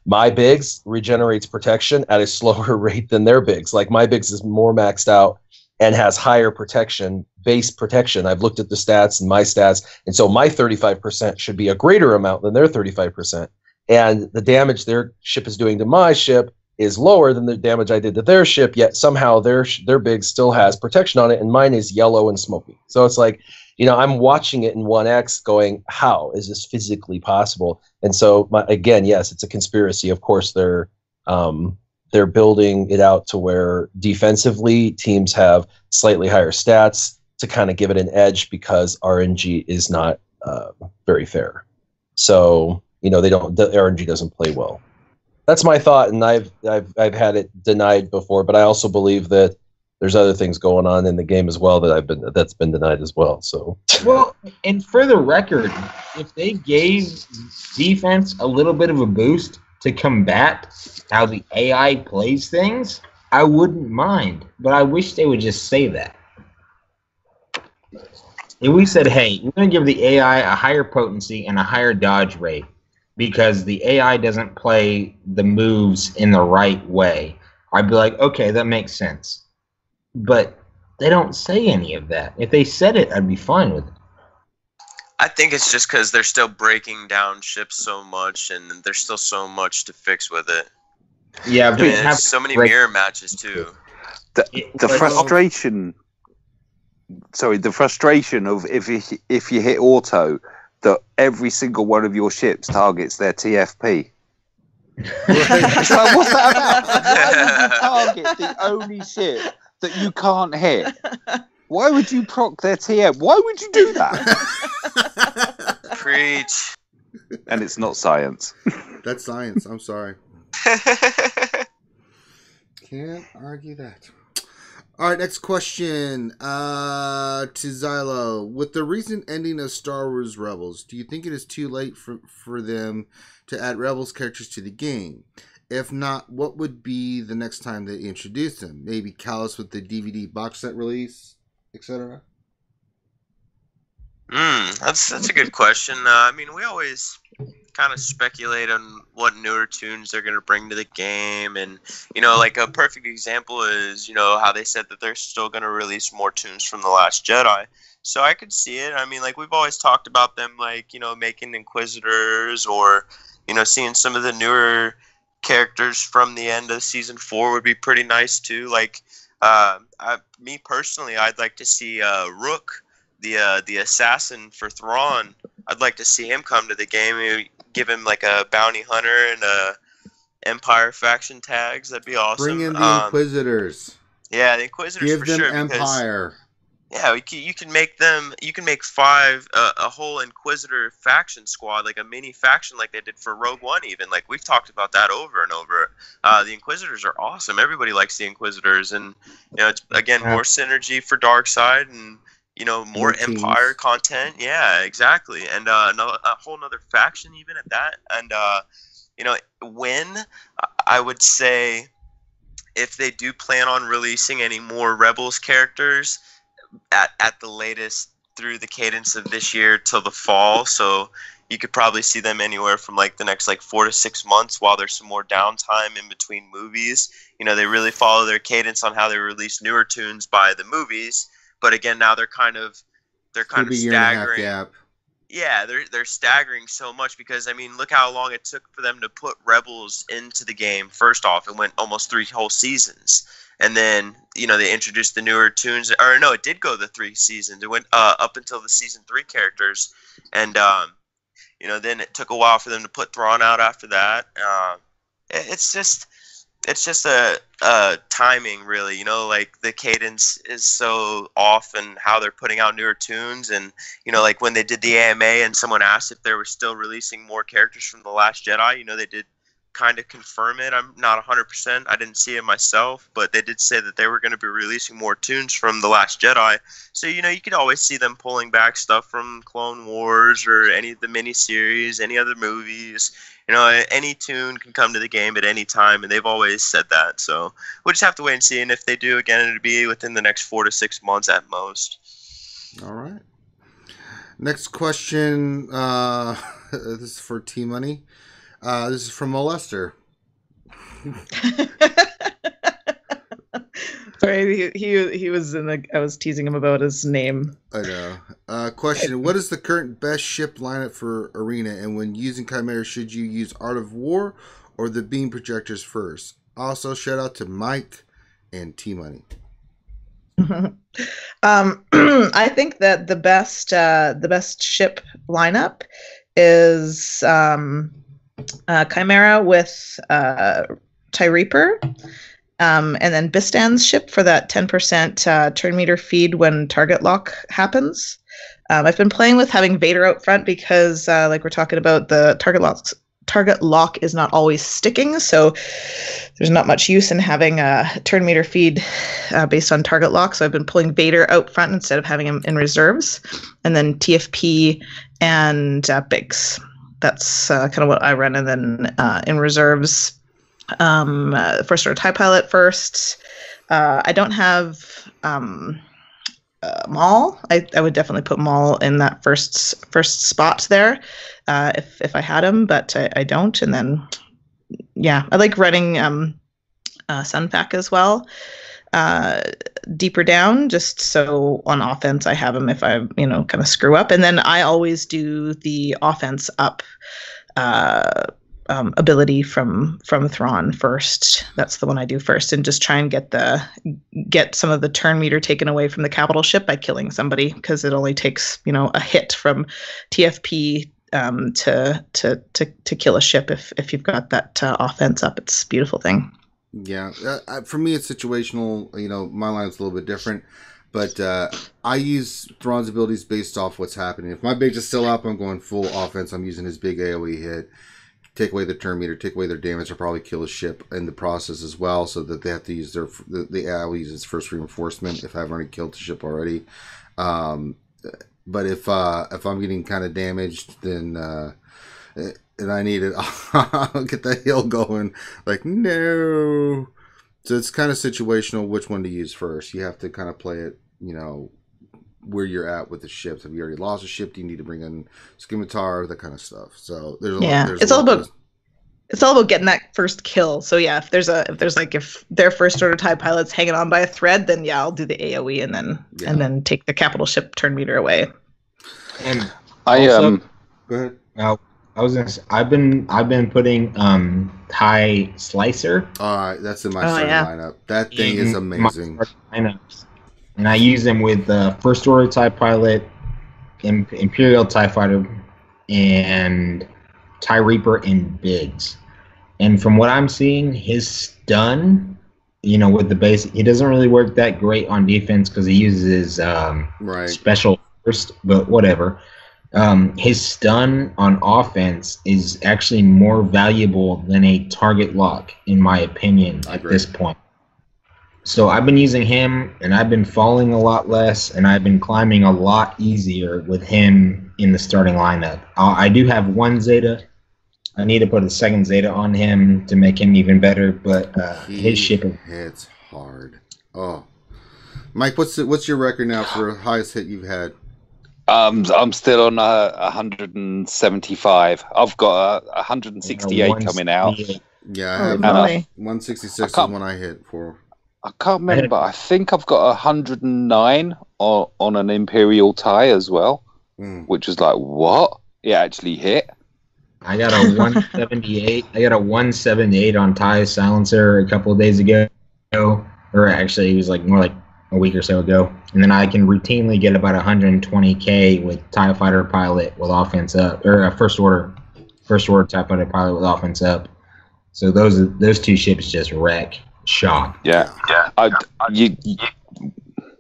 My Biggs regenerates protection at a slower rate than their Biggs. Like, my Biggs is more maxed out and has higher protection, base protection. I've looked at the stats and my stats, and so my 35% should be a greater amount than their 35%. And the damage their ship is doing to my ship is lower than the damage I did to their ship, yet somehow their big still has protection on it, and mine is yellow and smoky. So it's like, I'm watching it in 1X going, how is this physically possible? And so, again, yes, it's a conspiracy. Of course, they're building it out to where defensively teams have slightly higher stats to kind of give it an edge because RNG is not very fair. So, the RNG doesn't play well. That's my thought, and I've had it denied before, but I also believe that there's other things going on in the game as well that's been denied as well. So, well, and for the record, if they gave defense a little bit of a boost to combat how the AI plays things, I wouldn't mind, but I wish they would just say that. If we said, hey, we're going to give the AI a higher potency and a higher dodge rate because the AI doesn't play the moves in the right way, I'd be like, okay, that makes sense. But they don't say any of that. If they said it, I'd be fine with it. I think it's just because they're still breaking down ships so much, and there's still so much to fix with it. Yeah, but there's so many mirror matches too. The frustration the frustration of if you hit auto, that every single one of your ships targets their TFP. It's like, what's that about? Why would you target the only ship that you can't hit? Why would you proc their TF? Why would you do that? Preach. And it's not science. That's science. I'm sorry. Can't argue that. All right, next question to Xylo. With the recent ending of Star Wars Rebels, do you think it is too late for them to add Rebels characters to the game? If not, what would be the next time they introduce them? Maybe Callus with the DVD box set release, etc.? That's a good question. I mean, we always kind of speculate on what newer tunes they're going to bring to the game, and like a perfect example is how they said that they're still going to release more tunes from The Last Jedi. So I could see it. I mean, like, we've always talked about them, like, making Inquisitors, or seeing some of the newer characters from the end of season 4 would be pretty nice too. Like, me personally, I'd like to see Rook, the assassin for Thrawn. I'd like to see him come to the game. Maybe give him like a bounty hunter and a Empire faction tags. That'd be awesome. Bring in the Inquisitors. Yeah, the Inquisitors. Give for them sure, Empire. Yeah, you can make them. You can make 5 a whole Inquisitor faction squad, like a mini faction, like they did for Rogue One. Even like we've talked about that over and over. The Inquisitors are awesome. Everybody likes the Inquisitors, and it's again more synergy for Darkseid, and more Empire content. Yeah, exactly, and a whole nother faction even at that. And when I would say if they do plan on releasing any more Rebels characters, at the latest through the cadence of this year till the fall, so you could probably see them anywhere from like the next 4 to 6 months while there's some more downtime in between movies. They really follow their cadence on how they release newer tunes by the movies, but again now they're kind of staggering. Yeah, they're staggering so much because, I mean, look how long it took for them to put Rebels into the game. First off, it went almost 3 whole seasons. And then, they introduced the newer tunes. Or no, it did go the 3 seasons. It went up until the season 3 characters. And, then it took a while for them to put Thrawn out after that. It's just a timing, really. Like the cadence is so off and how they're putting out newer tunes. And, like when they did the AMA and someone asked if they were still releasing more characters from The Last Jedi, they did kind of confirm it. I'm not 100%. I didn't see it myself, but they did say that they were going to be releasing more tunes from The Last Jedi. So, you could always see them pulling back stuff from Clone Wars or any of the miniseries, any other movies. Any tune can come to the game at any time, and they've always said that. So we'll just have to wait and see. And if they do, again, it'll be within the next 4 to 6 months at most. All right. Next question. This is for T-Money. This is from Molester. Sorry, he was in the. I was teasing him about his name. I know. Question: what is the current best ship lineup for Arena? And when using Chimera, should you use Art of War or the beam projectors first? Also, shout out to Mike and T Money. I think that the best ship lineup is Chimera with TIE Reaper. And then Bistan's ship for that 10% turn meter feed when target lock happens. I've been playing with having Vader out front because, like we're talking about, the target lock is not always sticking, so there's not much use in having a turn meter feed based on target lock. So I've been pulling Vader out front instead of having him in reserves, and then TFP and Biggs. That's kind of what I run, and then in reserves. First order TIE pilot first. I don't have Maul. I would definitely put Maul in that first spot there if I had him, but I don't. And then I like running Sunpack as well. Deeper down, just so on offense I have him if I kind of screw up. And then I always do the offense up ability from Thrawn first. That's the one I do first, and just try and get some of the turn meter taken away from the capital ship by killing somebody, because it only takes a hit from TFP to kill a ship if you've got that offense up. It's a beautiful thing. Yeah, for me it's situational. My line's a little bit different, but I use Thrawn's abilities based off what's happening. If my base is still up, I'm going full offense. I'm using his big AoE hit, take away the turn meter, take away their damage, or probably kill a ship in the process as well, so that they have to use the AoE use its first reinforcement if I've already killed the ship already. But if I'm getting kind of damaged, then and I need it, I'll get the heal going. Like, no. So it's kind of situational which one to use first. You have to kind of play it, where you're at with the ships. Have you already lost a ship? Do you need to bring in Scimitar? That kind of stuff. So there's a lot. It's all about getting that first kill. So yeah, if their first order TIE pilot's hanging on by a thread, then yeah, I'll do the AoE and then take the capital ship turn meter away. And go ahead. Now, I was gonna say, I've been putting TIE Slicer. All right, that's in my starting lineup. That thing is amazing. And I use them with First Order TIE Pilot, Imperial TIE Fighter, and TIE Reaper and Biggs. And from what I'm seeing, his stun, with the base, he doesn't really work that great on defense because he uses his special first, but whatever. His stun on offense is actually more valuable than a target lock, in my opinion, at this point. So I've been using him, and I've been falling a lot less, and I've been climbing a lot easier with him in the starting lineup. I do have one Zeta. I need to put a second Zeta on him to make him even better, but his ship hits hard. Oh, Mike, what's your record now for highest hit you've had? I'm still on 175. I've got 168 coming out. Yeah, I have 166 is when I hit for. I can't remember, but I think I've got 109 on an Imperial TIE as well, which was like, what? It actually hit. I got a 178. I got a 178 on TIE Silencer a couple of days ago, or actually it was more like a week or so ago. And then I can routinely get about 120k with TIE Fighter Pilot with offense up, or First Order TIE Fighter Pilot with offense up. So those two ships just wreck. Shot. Yeah.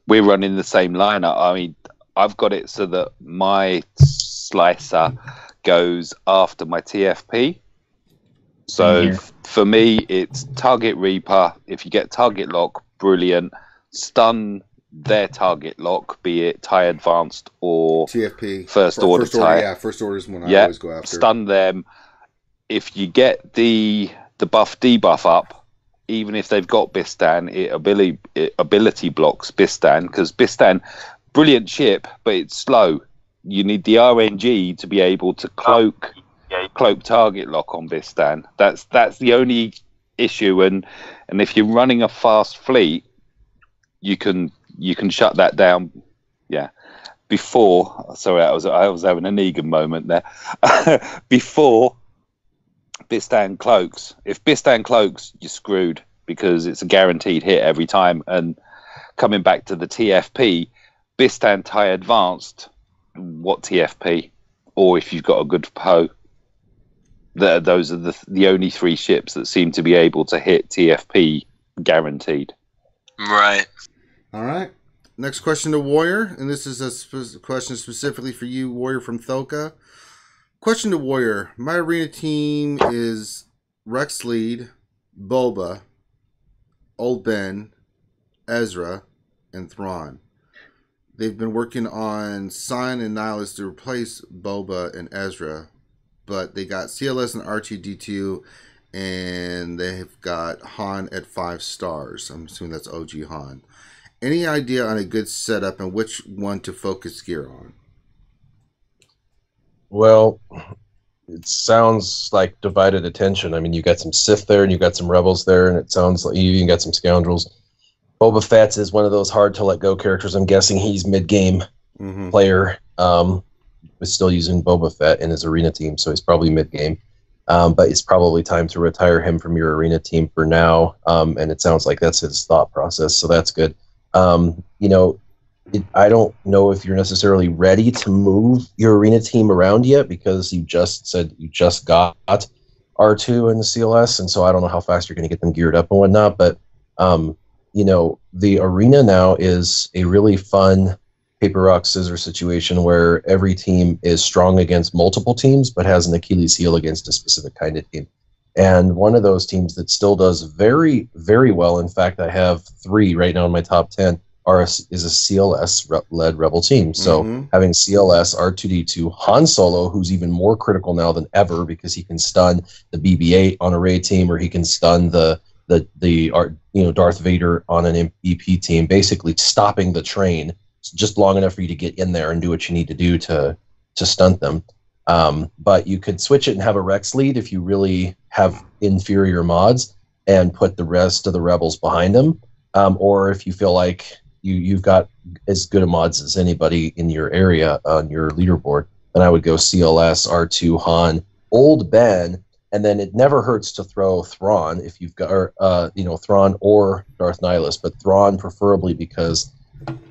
We're running the same lineup. I mean, I've got it so that my slicer goes after my TFP. So for me, it's target Reaper. If you get target lock, brilliant. Stun their target lock, be it TIE Advanced or TFP. First Order TIE. Yeah, First Order is one I always go after. Stun them. If you get the buff debuff up, even if they've got Bistan, it ability blocks Bistan, because Bistan, brilliant ship, but it's slow. You need the RNG to be able to cloak target lock on Bistan. That's the only issue, and if you're running a fast fleet, you can shut that down. Yeah. Before, sorry, I was having an Negan moment there. Before Bistan cloaks. If Bistan cloaks, you're screwed, because it's a guaranteed hit every time. And coming back to the TFP, Bistan TIE Advanced, what TFP? Or if you've got a good PO, those are the only three ships that seem to be able to hit TFP guaranteed. Right. All right. Next question to Warrior, and this is a question specifically for you, Warrior from Thoka. Question to Warrior. My arena team is Rex Lead, Boba, Old Ben, Ezra, and Thrawn. They've been working on Sign and Nihilus to replace Boba and Ezra, but they got CLS and R2-D2, and they've got Han at 5 stars. I'm assuming that's OG Han. Any idea on a good setup and which one to focus gear on? Well, it sounds like divided attention. I mean, you got some Sith there, and you got some Rebels there, and it sounds like you even got some Scoundrels. Boba Fett's is one of those hard to let go characters. I'm guessing he's mid-game player. Is still using Boba Fett in his arena team, so he's probably mid-game. but it's probably time to retire him from your arena team for now. And it sounds like that's his thought process, so that's good. I don't know if you're necessarily ready to move your arena team around yet, because you just said you just got R2 in the CLS, and so I don't know how fast you're going to get them geared up and whatnot. But the arena now is a really fun paper, rock, scissors situation where every team is strong against multiple teams, but has an Achilles heel against a specific kind of team. And one of those teams that still does very, very well, in fact, I have 3 right now in my top 10, is a CLS-led Rebel team. So having CLS, R2-D2, Han Solo, who's even more critical now than ever because he can stun the BB-8 on a raid team, or he can stun the Darth Vader on an EP team, basically stopping the train just long enough for you to get in there and do what you need to do to stunt them. But you could switch it and have a Rex lead if you really have inferior mods and put the rest of the rebels behind them. Or if you feel like you've got as good a mods as anybody in your area on your leaderboard, then I would go CLS, R2, Han, Old Ben, and then it never hurts to throw Thrawn if you've got, Thrawn or Darth Nihilus, but Thrawn preferably because,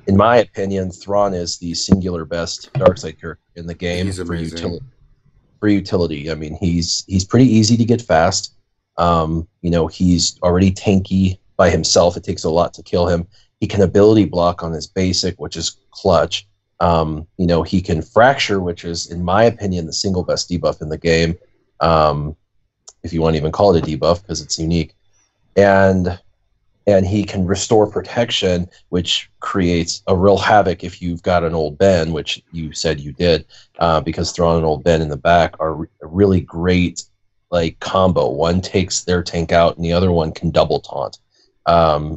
in my opinion, Thrawn is the singular best Darkseid character in the game for utility. I mean, he's pretty easy to get fast. He's already tanky by himself. It takes a lot to kill him. He can ability block on his basic, which is clutch. He can fracture, which is, in my opinion, the single best debuff in the game. If you want to even call it a debuff, because it's unique. And he can restore protection, which creates a real havoc if you've got an Old Ben, which you said you did, because Thrawn and Old Ben in the back are a really great combo. One takes their tank out, and the other one can double taunt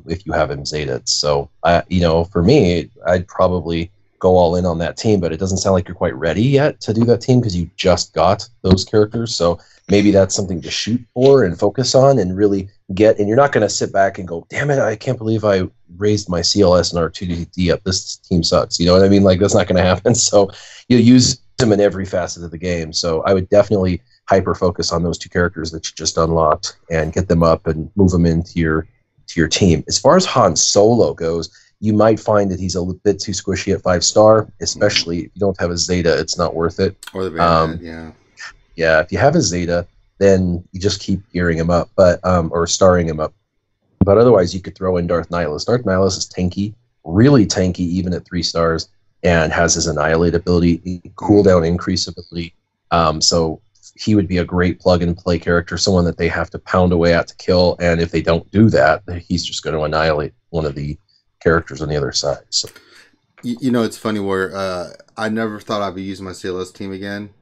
if you have him Zetaed. So, for me, I'd probably go all in on that team, but it doesn't sound like you're quite ready yet to do that team because you just got those characters. So maybe that's something to shoot for and focus on and really get. And you're not going to sit back and go, damn it, I can't believe I raised my CLS and R2D up. This team sucks. You know what I mean? That's not going to happen. So you'll use them in every facet of the game. So I would definitely hyper focus on those 2 characters that you just unlocked and get them up and move them into your team. As far as Han Solo goes, you might find that he's a bit too squishy at 5-star, especially if you don't have a Zeta. It's not worth it. Or the Variant, yeah. Yeah, if you have a Zeta, then you just keep gearing him up, or starring him up. But otherwise, you could throw in Darth Nihilus. Darth Nihilus is tanky, really tanky, even at 3 stars, and has his Annihilate ability, cooldown increase ability. So he would be a great plug-and-play character, someone that they have to pound away at to kill, and if they don't do that, he's just going to annihilate one of the characters on the other side. So, it's funny where I never thought I'd be using my CLS team again,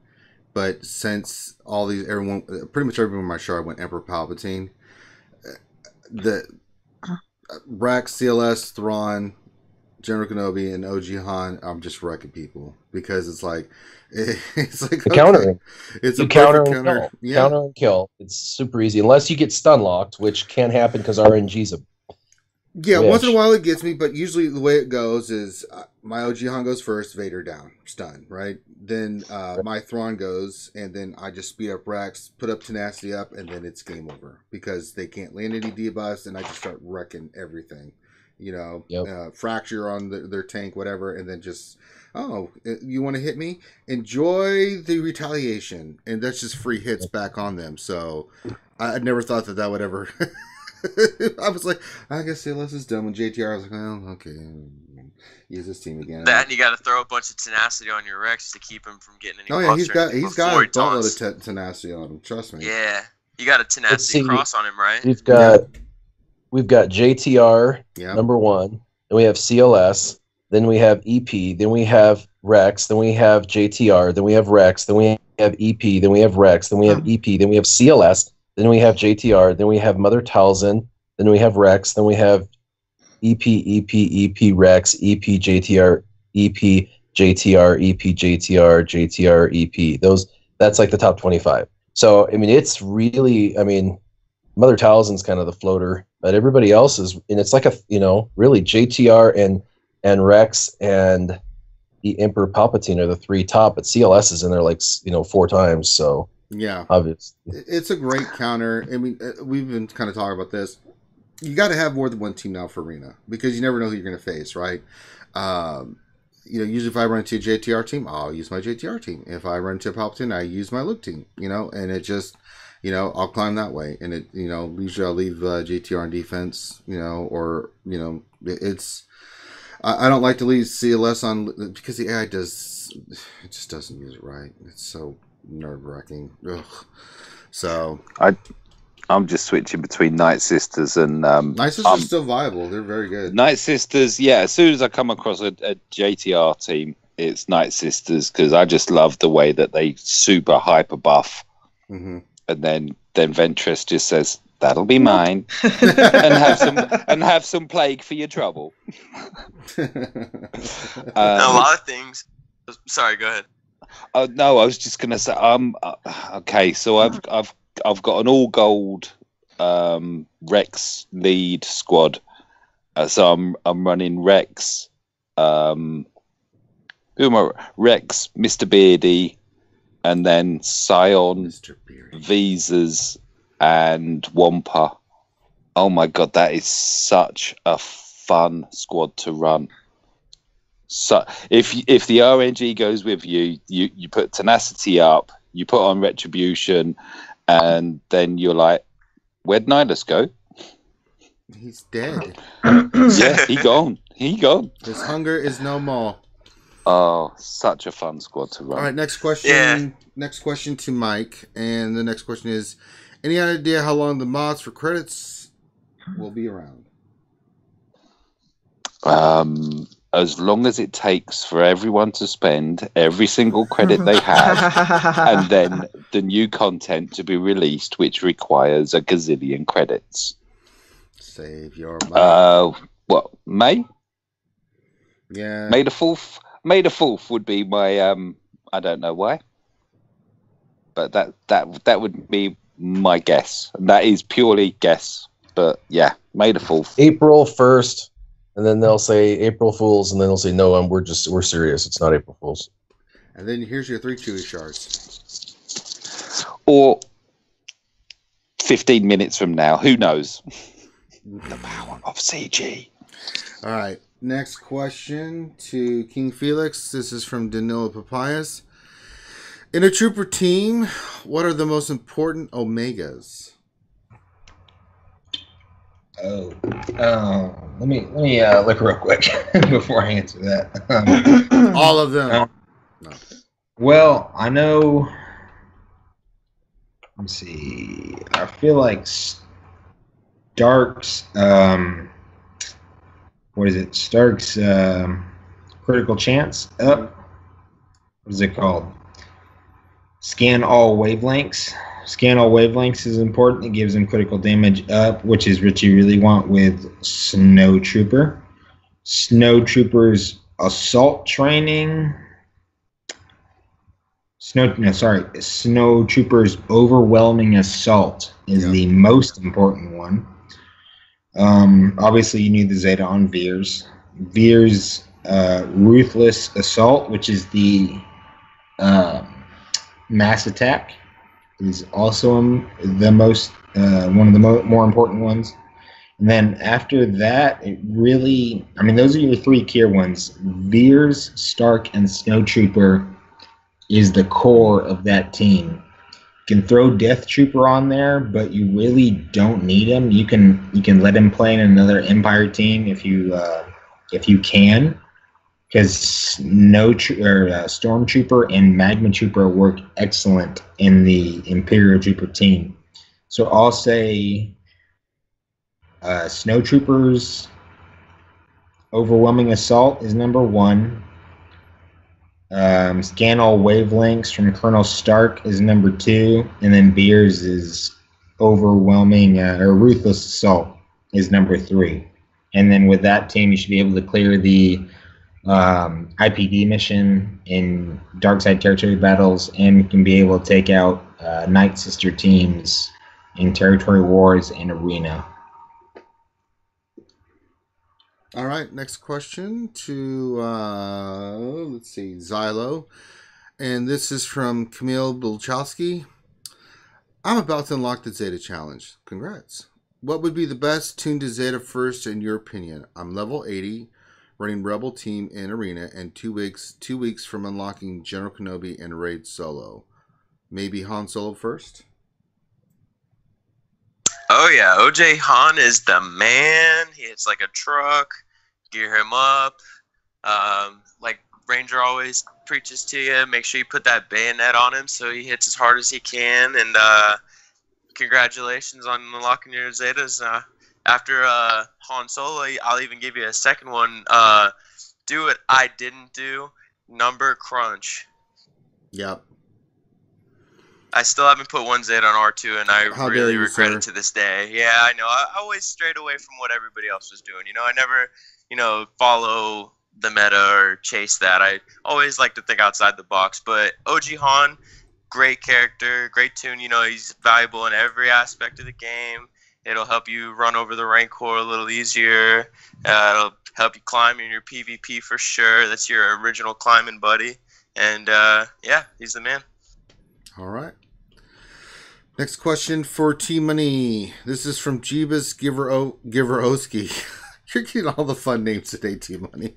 but since pretty much everyone in my chart went Emperor Palpatine, the Rex, CLS, Thrawn, General Kenobi, and OG Han, I'm just wrecking people because it's like countering. It's you a counter perfect and counter. kill. Yeah. Counter and kill. It's super easy unless you get stun locked, which can happen because RNG's a once in a while it gets me, but usually the way it goes is my OG Han goes first, Vader down, stun, right? Then my Thrawn goes, and then I just speed up Rex, put up Tenacity up, and then it's game over because they can't land any debuffs, and I just start wrecking everything. Fracture on their tank, whatever, and then just, you want to hit me? Enjoy the retaliation, and that's just free hits back on them. So I never thought that would ever... I was like, I guess CLS is done. When JTR, I was like, well, okay, use this team again. That and you got to throw a bunch of tenacity on your Rex to keep him from getting any. Oh yeah, he's got a buttload of tenacity on him. Trust me. Yeah, you got a tenacity cross on him, right? We've got JTR number 1, then we have CLS, then we have EP, then we have Rex, then we have JTR, then we have Rex, then we have EP, then we have Rex, then we have EP, then we have CLS. Then we have JTR, then we have Mother Talzin, then we have Rex, then we have EP, Rex, EP, JTR, EP, JTR, EP, JTR, JTR, EP. That's like the top 25. So, I mean, it's really, Mother Talzin's kind of the floater, but everybody else is, and it's like really JTR and Rex and the Emperor Palpatine are the 3 top, but CLS is in there 4 times, so Yeah, obviously. it's a great counter. I mean, we've been kind of talking about this. You got to have more than one team now for arena because you never know who you're going to face, right? Usually if I run into a JTR team, I'll use my JTR team. If I run into a Palpatine, I use my Luke team. And it just, I'll climb that way, and it, usually I'll leave JTR on defense, it's. I don't like to leave CLS on because the AI just doesn't use it right. It's so nerve-wracking. Ugh. So I'm just switching between Nightsisters and Nightsisters are still viable. They're very good. Nightsisters, yeah. As soon as I come across a JTR team, it's Nightsisters because I just love the way that they super hyper buff, and then Ventress just says that'll be mine, and have some plague for your trouble. A lot of things. Sorry, go ahead. No, I was just gonna say. Okay, so I've got an all gold Rex lead squad. So I'm running Rex. Who am I? Rex, Mr. Beardy, and then Scion, Visas, and Wampa. Oh my god, that is such a fun squad to run. So if the RNG goes with you, you put tenacity up, you put on retribution, and then you're like, where'd Nihilus go? He's dead. Yeah, he gone. His hunger is no more. Oh, such a fun squad to run. All right, next question. Yeah. Next question to Mike, and the next question is: any idea how long the mods for credits will be around? As long as it takes for everyone to spend every single credit they have, and then the new content to be released, which requires a gazillion credits. Save your money. What, May? Yeah. May the 4th. May the 4th would be my I don't know why, but that would be my guess. And that is purely guess, but yeah, May the 4th. April 1st. And then they'll say April Fools, and then they'll say, no, we're serious. It's not April Fools. And then here's your 3 Chewy shards. Or 15 minutes from now. Who knows? The power of CG. All right. Next question to King Felix. This is from Danilo Papayas. In a trooper team, what are the most important Omegas? Let me look real quick before I answer that. All of them. No. Well, I know. Let's see. I feel like Stark's. What is it? Stark's critical chance up. What is it called? Scan all wavelengths. Scan all wavelengths is important. It gives them critical damage up, which is what you really want with Snow Trooper. Snow Trooper's assault training. Snow Trooper's overwhelming assault is the most important one. Obviously, you need the Zeta on Veers. Veers' ruthless assault, which is the mass attack, is also the most one of the more important ones. And then after that, it really, those are your 3 tier ones. Veers, Stark, and Snow Trooper is the core of that team. You can throw Death Trooper on there, but you really don't need him. You can let him play in another Empire team if you can. Because Stormtrooper and Magma Trooper work excellent in the Imperial Trooper team. So I'll say Snow Trooper's overwhelming assault is number 1. Scan all wavelengths from Colonel Stark is number 2, and then Veers' is overwhelming or ruthless assault is number 3. And then with that team, you should be able to clear the IPD mission in Darkside territory battles, and you can be able to take out Nightsister teams in territory wars and arena. All right, next question to let's see, Xylo, and this is from Camille Bulchowski. I'm about to unlock the Zeta challenge. Congrats. What would be the best tune to Zeta first in your opinion? I'm level 80, running Rebel Team in Arena, and 2 weeks from unlocking General Kenobi and Raid Solo. Maybe Han Solo first? Oh yeah, OJ Han is the man. He hits like a truck. Gear him up. Like Ranger always preaches to you, make sure you put that bayonet on him so he hits as hard as he can. And congratulations on unlocking your Zetas. After Han Solo, I'll even give you a second one. Do what I didn't do. Number crunch. Yep. I still haven't put one Zeta on R2, and I really regret it to this day. Yeah, I know. I always strayed away from what everybody else was doing. I never, follow the meta or chase that. I always like to think outside the box. But OG Han, great character, great tune. He's valuable in every aspect of the game. It'll help you run over the Rancor a little easier. It'll help you climb in your PvP for sure. That's your original climbing buddy. And, yeah, he's the man. All right. Next question for T-Money. This is from Jeebus Giverowski. You're getting all the fun names today, T-Money.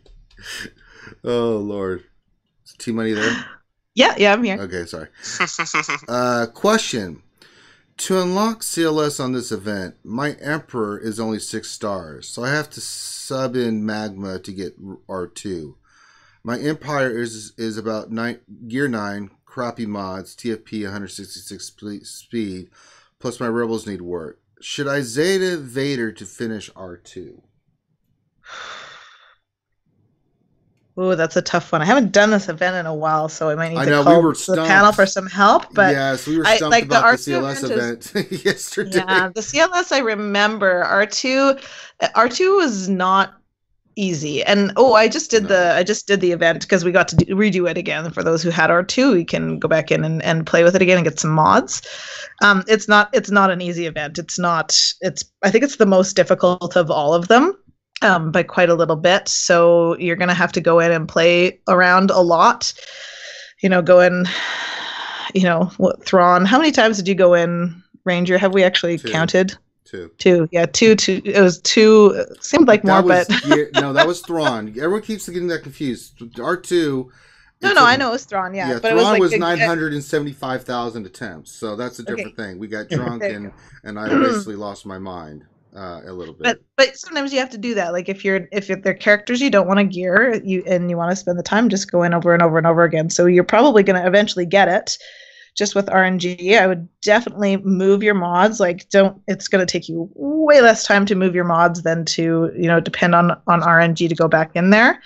Oh, Lord. Is T-Money there? Yeah, I'm here. Okay, sorry. Question. To unlock CLS on this event, my Emperor is only 6 stars, so I have to sub in Magma to get R2. My Empire is about Gear 9, crappy mods, TFP 166 speed, plus my Rebels need work. Should I Zeta Vader to finish R2? Ooh, that's a tough one. I haven't done this event in a while, so I might need to call the panel for some help. But yes, we were stumped about the CLS event yesterday. Yeah, the CLS I remember. R2 was not easy. And I just did the event because we got to redo it again. For those who had R2, you can go back in and play with it again and get some mods. It's not an easy event. I think it's the most difficult of all of them. By quite a little bit. So you're going to have to go in and play around a lot. Go in, Thrawn. How many times did you go in, Ranger? Have we actually counted? Two. Yeah, two. It was 2. It seemed like more, but... no, that was Thrawn. Everyone keeps getting that confused. R2... No, I know it was Thrawn, yeah. But Thrawn was 975,000 attempts, so that's a different thing. We got drunk and I basically lost my mind. A little bit, but sometimes you have to do that. Like if they're characters you don't want to gear, you want to spend the time, just go in over and over and over again. So you're probably going to eventually get it. Just with RNG, I would definitely move your mods. It's going to take you way less time to move your mods than to depend on RNG to go back in there.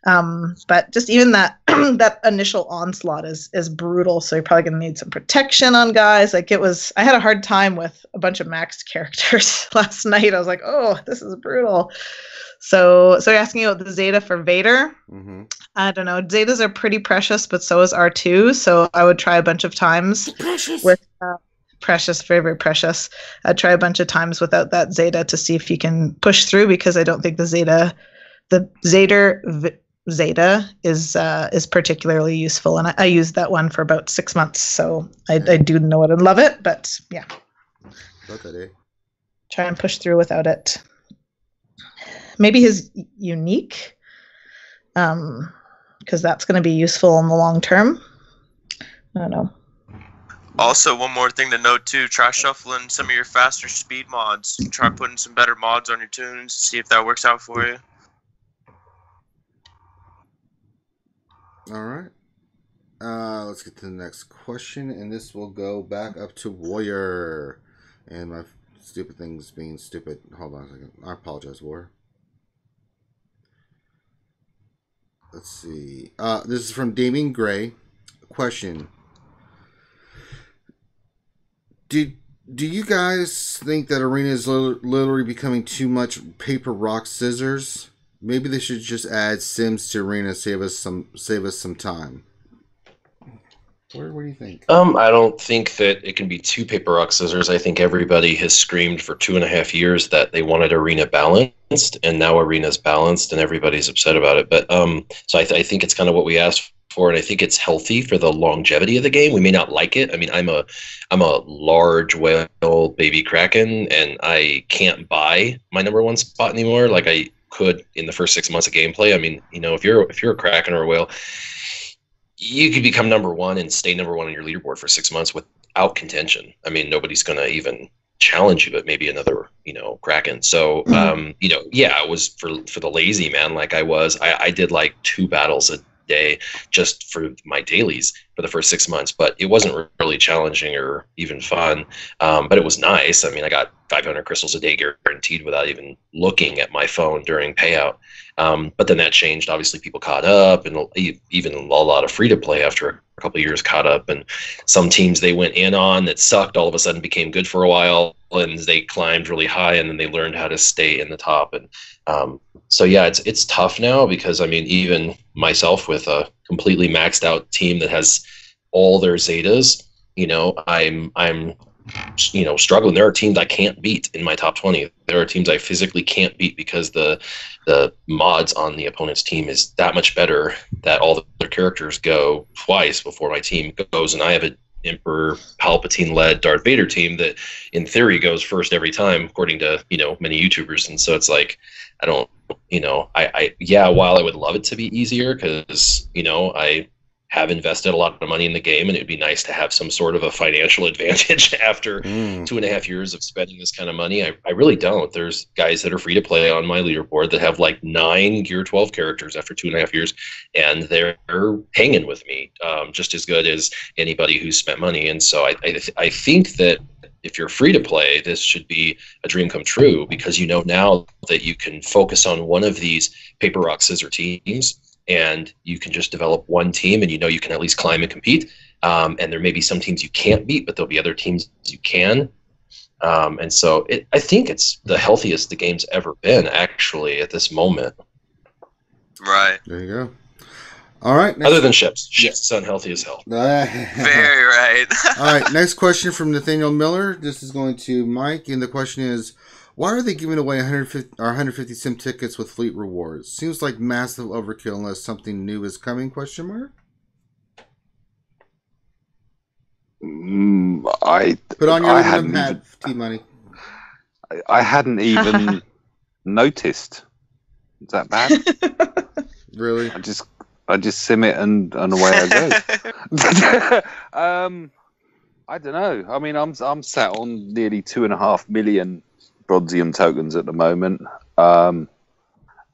But just even that that initial onslaught is brutal. So you're probably going to need some protection on guys. I had a hard time with a bunch of maxed characters last night. I was like, oh, this is brutal. So you're asking about the Zeta for Vader. Mm-hmm. I don't know. Zetas are pretty precious, but so is R2. So I would try a bunch of times with precious, very, very precious. I'd try a bunch of times without that Zeta to see if you can push through, because I don't think the Zeta is particularly useful, and I used that one for about 6 months, so I do know it and love it. But yeah, try and push through without it. Maybe his unique, because that's going to be useful in the long term. I don't know. Also, one more thing to note too: try shuffling some of your faster speed mods. Try putting some better mods on your tunes. See if that works out for you. All right. Let's get to the next question, and this will go back up to Warrior. And my stupid thing's being stupid. Hold on a second. I apologize, Warrior. Let's see. This is from Damien Gray. Question. Do you guys think that Arena is literally becoming too much paper, rock, scissors? Maybe they should just add Sims to Arena, save us some time. What do you think? I don't think that it can be too paper, rock, scissors. I think everybody has screamed for 2.5 years that they wanted Arena balanced, and now Arena's balanced, and everybody's upset about it. But so I think it's kind of what we asked before, and I think it's healthy for the longevity of the game. We may not like it. I mean, I'm a large whale baby kraken, and I can't buy my #1 spot anymore like I could in the first 6 months of gameplay. I mean, you know, if you're a kraken or a whale, you could become #1 and stay #1 on your leaderboard for 6 months without contention. I mean, nobody's going to even challenge you, but maybe another, you know, kraken. So, you know, yeah, it was for the lazy man like I did like 2 battles a day just for my dailies for the first 6 months, but it wasn't really challenging or even fun. But it was nice. I mean, I got 500 crystals a day guaranteed without even looking at my phone during payout. But then that changed. Obviously, people caught up, and even a lot of free-to-play after a couple of years caught up. And some teams they went in on that sucked all of a sudden became good for a while, and they climbed really high, and then they learned how to stay in the top. And so, yeah, it's tough now because, I mean, even myself with a completely maxed out team that has all their Zetas, you know, I'm you know, struggling. There are teams I can't beat in my top 20. There are teams I physically can't beat because the mods on the opponent's team is that much better that all their characters go twice before my team goes, and I have an Emperor Palpatine-led Darth Vader team that, in theory, goes first every time, according to, you know, many YouTubers. And so it's like, I don't, you know, yeah, while I would love it to be easier because, you know, I have invested a lot of money in the game, and it'd be nice to have some sort of a financial advantage after 2.5 years of spending this kind of money. I really don't. There's guys that are free to play on my leaderboard that have like 9 Gear 12 characters after 2.5 years, and they're hanging with me just as good as anybody who's spent money. And so I think that if you're free to play, this should be a dream come true, because you know now that you can focus on one of these paper, rock, scissors teams, and you can just develop one team, and you know you can at least climb and compete. And there may be some teams you can't beat, but there'll be other teams you can. And so I think it's the healthiest the game's ever been, actually, at this moment. Right. There you go. All right. Other than ships. Ships is unhealthy as hell. Very right. All right. Next question from Nathaniel Miller. This is going to Mike, and the question is, why are they giving away 150 sim tickets with fleet rewards? Seems like massive overkill unless something new is coming, question mark? Put on your aluminum hat, T-Money. I hadn't even noticed. Is that bad? Really? I just sim it and away I go. I don't know. I mean, I'm sat on nearly 2.5 million Bronzium tokens at the moment,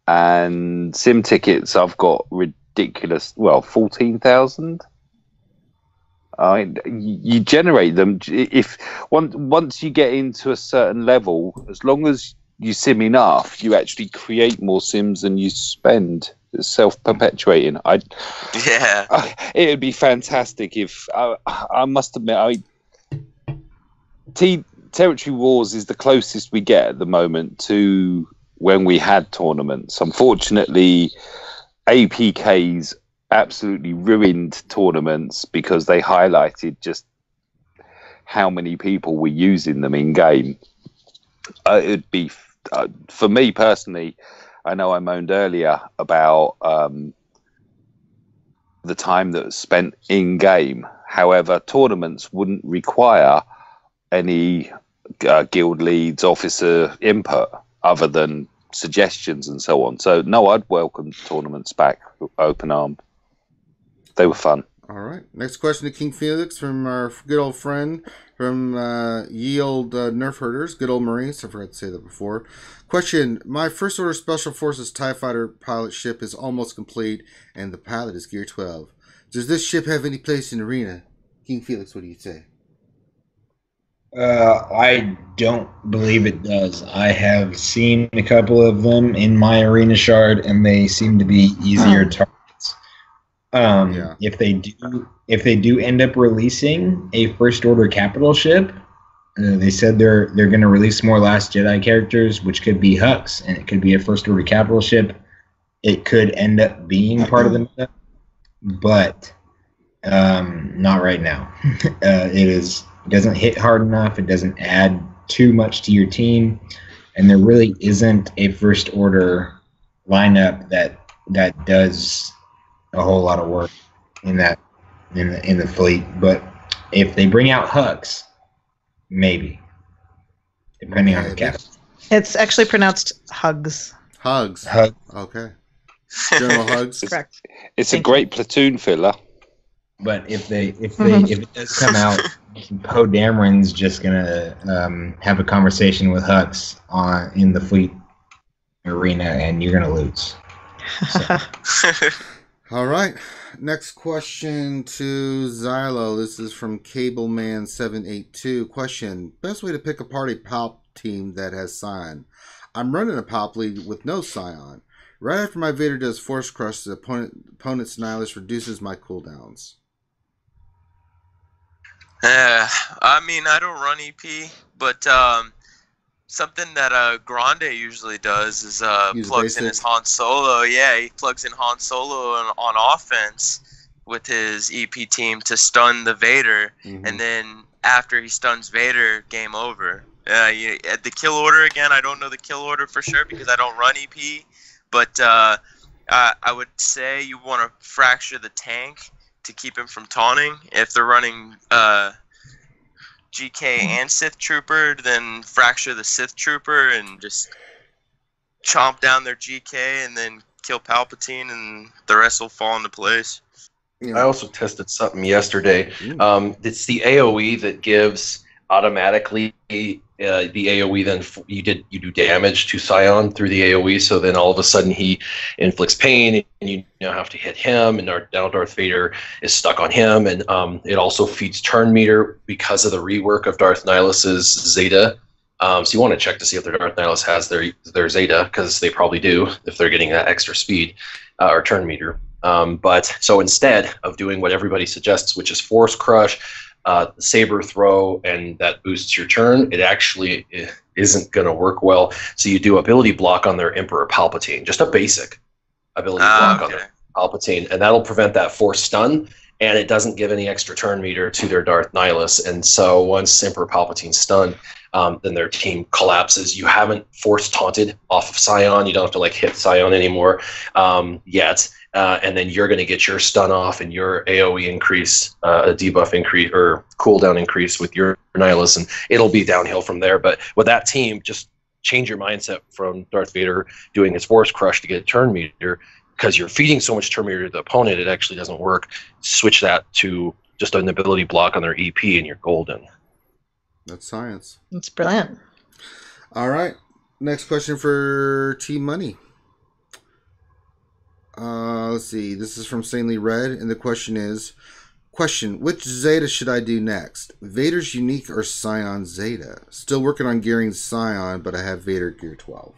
and sim tickets I've got ridiculous. Well, 14,000. I mean, you generate them if once you get into a certain level. As long as you sim enough, you actually create more sims than you spend. It's self-perpetuating. It would be fantastic if I must admit, Territory Wars is the closest we get at the moment to when we had tournaments. Unfortunately, APKs absolutely ruined tournaments because they highlighted just how many people were using them in game. It'd be for me personally. I know I moaned earlier about the time that was spent in game. However, tournaments wouldn't require any guild leads, officer input other than suggestions and so on. So no, I'd welcome tournaments back open armed. They were fun. All right. Next question to King Felix from our good old friend from Yield Nerf Herders, good old Maurice. I forgot to say that before. Question: my First Order Special Forces TIE Fighter pilot ship is almost complete, and the pilot is Gear 12. Does this ship have any place in Arena? King Felix, what do you say? I don't believe it does. I have seen a couple of them in my arena shard, and they seem to be easier targets. If they do end up releasing a First Order capital ship, they said they're going to release more Last Jedi characters, which could be Hux, and it could be a First Order capital ship. It could end up being part of the meta, but not right now. It doesn't hit hard enough. It doesn't add too much to your team, and there really isn't a First Order lineup that does a whole lot of work. in the fleet. But if they bring out Hux, maybe, depending on the captain. It's actually pronounced Hugs. Hugs. Hux. Okay. General Hugs. Correct. It's a great platoon filler. But if it does come out, Poe Dameron's just gonna have a conversation with Hux in the fleet arena, and you're gonna lose. So. All right. Next question to Xylo. This is from Cableman782. Question: best way to pick a party Palp team that has Scion. I'm running a Palp league with no Scion. Right after my Vader does Force Crush, the opponent's Nihilist reduces my cooldowns. I mean, I don't run EP, but something that Grande usually does is plugs in his Han Solo. Yeah, he plugs in Han Solo on offense with his EP team to stun the Vader, and then after he stuns Vader, game over. The kill order, again, I don't know the kill order for sure because I don't run EP, but I would say you want to fracture the tank to keep him from taunting. If they're running GK and Sith Trooper, then fracture the Sith Trooper and just chomp down their GK and then kill Palpatine, and the rest will fall into place. I also tested something yesterday. It's the AoE that gives automatically the AoE. Then you do damage to Scion through the AoE. So then all of a sudden he inflicts pain, and you now have to hit him. And now Darth Vader is stuck on him. And it also feeds turn meter because of the rework of Darth Nihilis's Zeta. So you want to check to see if their Darth Nihilus has their Zeta, because they probably do if they're getting that extra speed or turn meter. But so instead of doing what everybody suggests, which is Force Crush, Saber Throw, and that boosts your turn, it actually isn't going to work well. So you do ability block on their Emperor Palpatine, just a basic ability block on their Palpatine, and that'll prevent that Force stun, and it doesn't give any extra turn meter to their Darth Nihilus. And so once Emperor Palpatine's stunned, then their team collapses. You haven't Force taunted off of Scion. You don't have to hit Scion anymore yet. And then you're going to get your stun off and your AoE increase, a debuff increase or cooldown increase with your Nihilus, and it'll be downhill from there. But with that team, just change your mindset from Darth Vader doing his Force Crush to get turn meter, because you're feeding so much turn meter to the opponent, it actually doesn't work. Switch that to just an ability block on their EP, and you're golden. That's science. That's brilliant. All right. Next question for Team Money. Let's see. This is from Sanely Red, and the question is, which Zeta should I do next? Vader's Unique or Scion Zeta? Still working on gearing Scion, but I have Vader gear 12.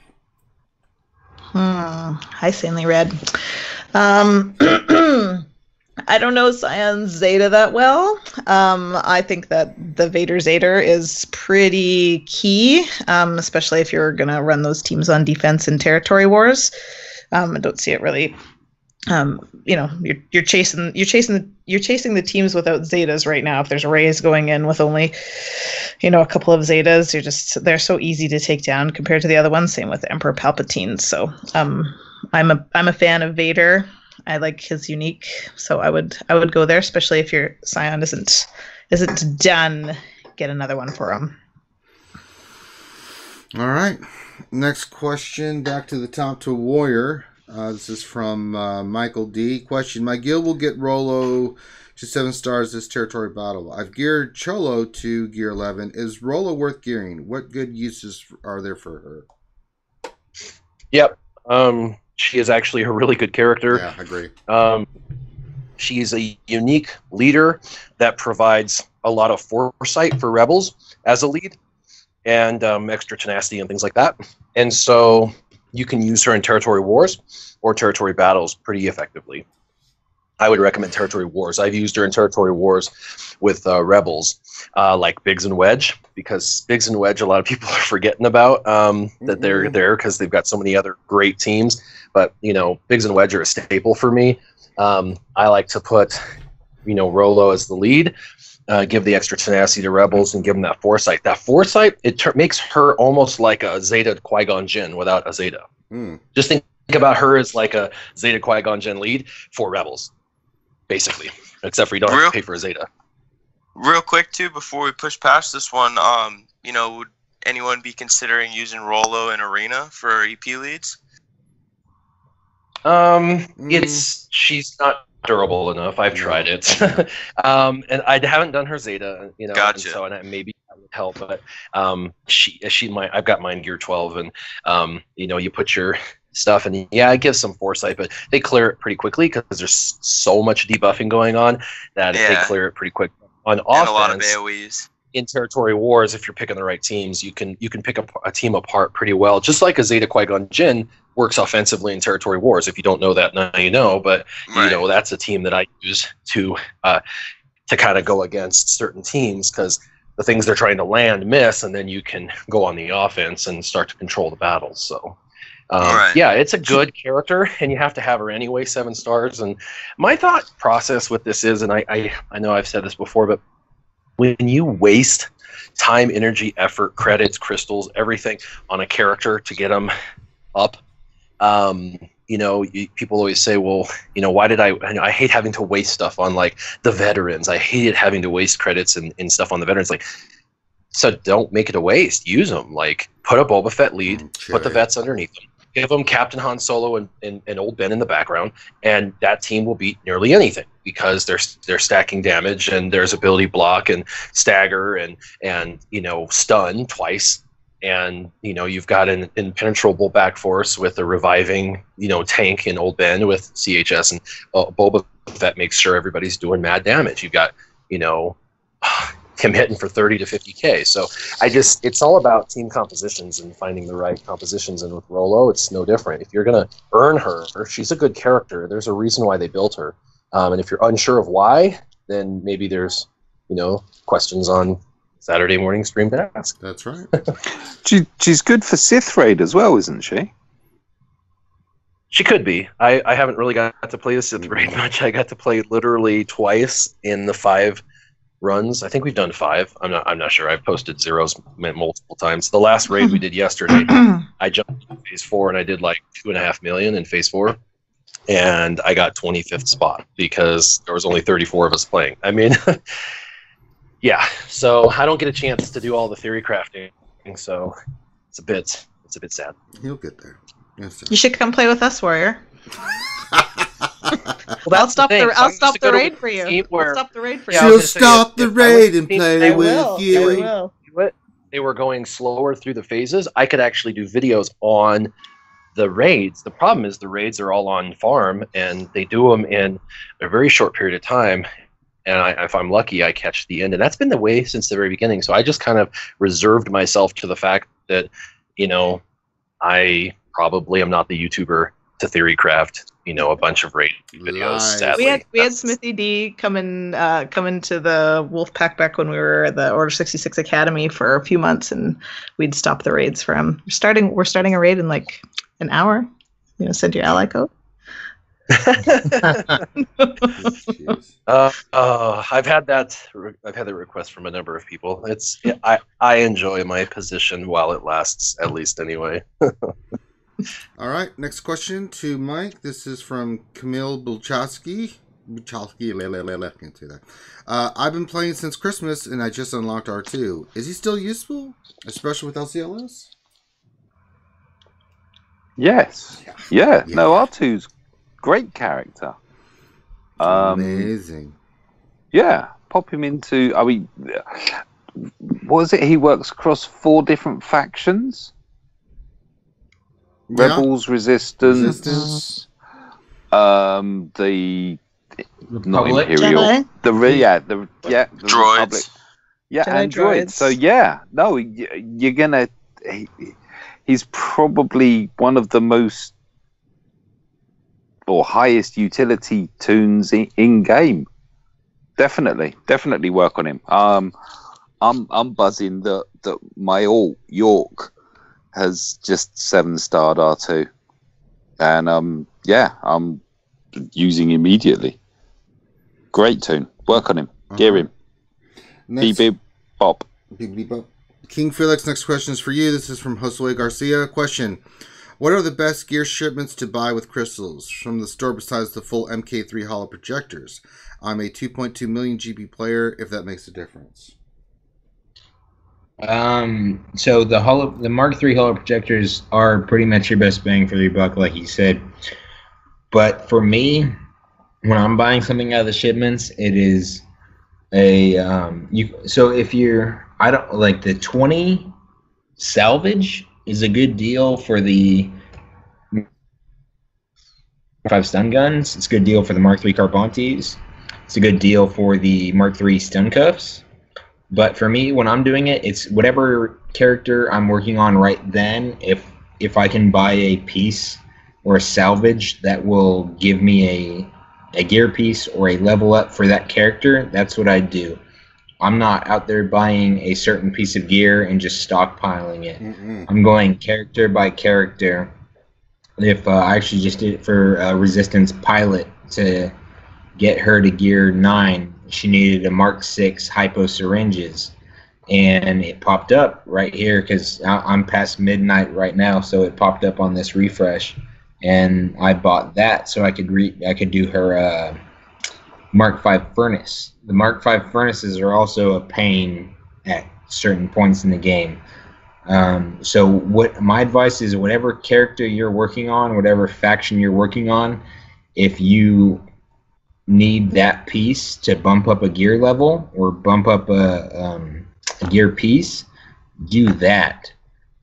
Hi, Sanely Red. I don't know Scion Zeta that well. I think that the Vader Zeta is pretty key, especially if you're going to run those teams on defense and territory wars. I don't see it really. You're chasing the teams without Zetas right now. If there's Rays going in with only, a couple of Zetas, they're so easy to take down compared to the other ones. Same with Emperor Palpatine. So, I'm a fan of Vader. I like his unique, so I would go there, especially if your Scion isn't done. Get another one for him. All right. Next question, back to the top to Warrior. This is from Michael D. Question: my guild will get Rolo to 7 stars this territory battle. I've geared Cholo to gear 11. Is Rolo worth gearing? What good uses are there for her? Yep. She is actually a really good character. Yeah, I agree. She's a unique leader that provides a lot of foresight for rebels as a lead, and extra tenacity and things like that. And so you can use her in territory wars or territory battles pretty effectively. I would recommend territory wars. I've used her in territory wars with rebels like Biggs and Wedge, because Biggs and Wedge, a lot of people are forgetting about that they're there because they've got so many other great teams. But, Biggs and Wedge are a staple for me. I like to put, Rolo as the lead, give the extra tenacity to rebels, and give them that foresight. That foresight, makes her almost like a Zeta Qui-Gon Jinn without a Zeta. Just think about her as like a Zeta Qui-Gon Jinn lead for rebels, basically, except for you don't have to pay for a Zeta. Real quick too, before we push past this one, would anyone be considering using Rolo in Arena for EP leads? She's not durable enough. I've tried it, and I haven't done her Zeta. Gotcha. And maybe that would help. But I've got mine gear 12, and you put your stuff, and it gives some foresight, but they clear it pretty quickly because there's so much debuffing going on that they clear it pretty quick. On offense, and a lot of AoEs. In Territory Wars, if you're picking the right teams, you can pick a team apart pretty well. Just like a Zeta Qui-Gon Jinn works offensively in Territory Wars. If you don't know that, now you know. But that's a team that I use to kind of go against certain teams because the things they're trying to land miss, and then you can go on the offense and start to control the battles. So. It's a good character, and you have to have her anyway, 7 stars. And my thought process with this is, and I know I've said this before, but when you waste time, energy, effort, credits, crystals, everything on a character to get them up, people always say, well, why did I hate having to waste stuff on like the veterans. I hated having to waste credits and stuff on the veterans. Like, so don't make it a waste. Use them. Like, put a Boba Fett lead, put the vets underneath them. Give them Captain Han Solo and Old Ben in the background, and that team will beat nearly anything because they're stacking damage and there's ability block and stagger and stun twice, and you've got an impenetrable back force with a reviving tank in Old Ben with CHS, and Boba Fett makes sure everybody's doing mad damage. You've got him hitting for 30 to 50K. So it's all about team compositions and finding the right compositions. And with Rolo, it's no different. If you're going to earn her, she's a good character. There's a reason why they built her. And if you're unsure of why, then maybe there's, questions on Saturday morning stream to ask. That's right. She's good for Sith Raid as well, isn't she? She could be. I haven't really got to play the Sith Raid much. I got to play literally twice in the 5 runs. I think we've done 5. I'm not sure. I've posted zeros multiple times. The last raid we did yesterday, I jumped to phase 4 and I did like 2.5 million in phase 4, and I got 25th spot because there was only 34 of us playing. I mean, so I don't get a chance to do all the theory crafting, so it's a bit sad. You'll get there. Yes, sir. You should come play with us, Warrior. I'll stop the raid for you. She'll stop the raid and play with you. They were going slower through the phases. I could actually do videos on the raids. The problem is the raids are all on farm, and they do them in a very short period of time. And if I'm lucky, I catch the end. And that's been the way since the very beginning. So I just kind of reserved myself to the fact that, I probably am not the YouTuber to theory craft a bunch of raid videos. Sadly. We had Smithy D come into the Wolfpack back when we were at the Order 66 Academy for a few months, and we'd stop the raids for him. We're starting a raid in like an hour. Send your ally code. I've had that request from a number of people. I enjoy my position while it lasts, at least anyway. All right, next question to Mike. This is from Camille Bulchowski. Can't say that. I've been playing since Christmas, and I just unlocked R2. Is he still useful, especially with LCLS? Yes. Yeah. No, R2's great character. Amazing. Yeah, pop him into. What is it? He works across 4 different factions. Rebels, Resistance, the not Imperial, Jedi? the droids, Republic. Jedi and droids. So you're gonna. He's probably one of the most or highest utility tunes in game. Definitely work on him. I'm buzzing that my alt York has just 7-starred R2, and I'm using immediately. Great tune. Work on him. Gear him. Beep bop. Beep bop. King Felix, next question is for you. This is from Josue Garcia. Question: What are the best gear shipments to buy with crystals from the store besides the full MK3 holo projectors? I'm a 2.2 million GP player, if that makes a difference. So the Mark III holo projectors are pretty much your best bang for your buck, like you said. But for me, when I'm buying something out of the shipments, it is a so if you're the 20 salvage is a good deal for the 5 stun guns. It's a good deal for the Mark III Carpontes. It's a good deal for the Mark III stun cuffs. But for me, when I'm doing it, it's whatever character I'm working on right then. If I can buy a piece or a salvage that will give me a gear piece or a level up for that character, that's what I do. I'm not out there buying a certain piece of gear and just stockpiling it. I'm going character by character. If I actually just did it for Resistance Pilot to get her to gear 9, she needed a Mark 6 hypo syringes, and it popped up right here because I'm past midnight right now, so it popped up on this refresh, and I bought that so I could do her Mark 5 furnace. The Mark 5 furnaces are also a pain at certain points in the game. So what my advice is, whatever character you're working on, whatever faction you're working on, if you need that piece to bump up a gear level or bump up a gear piece, do that.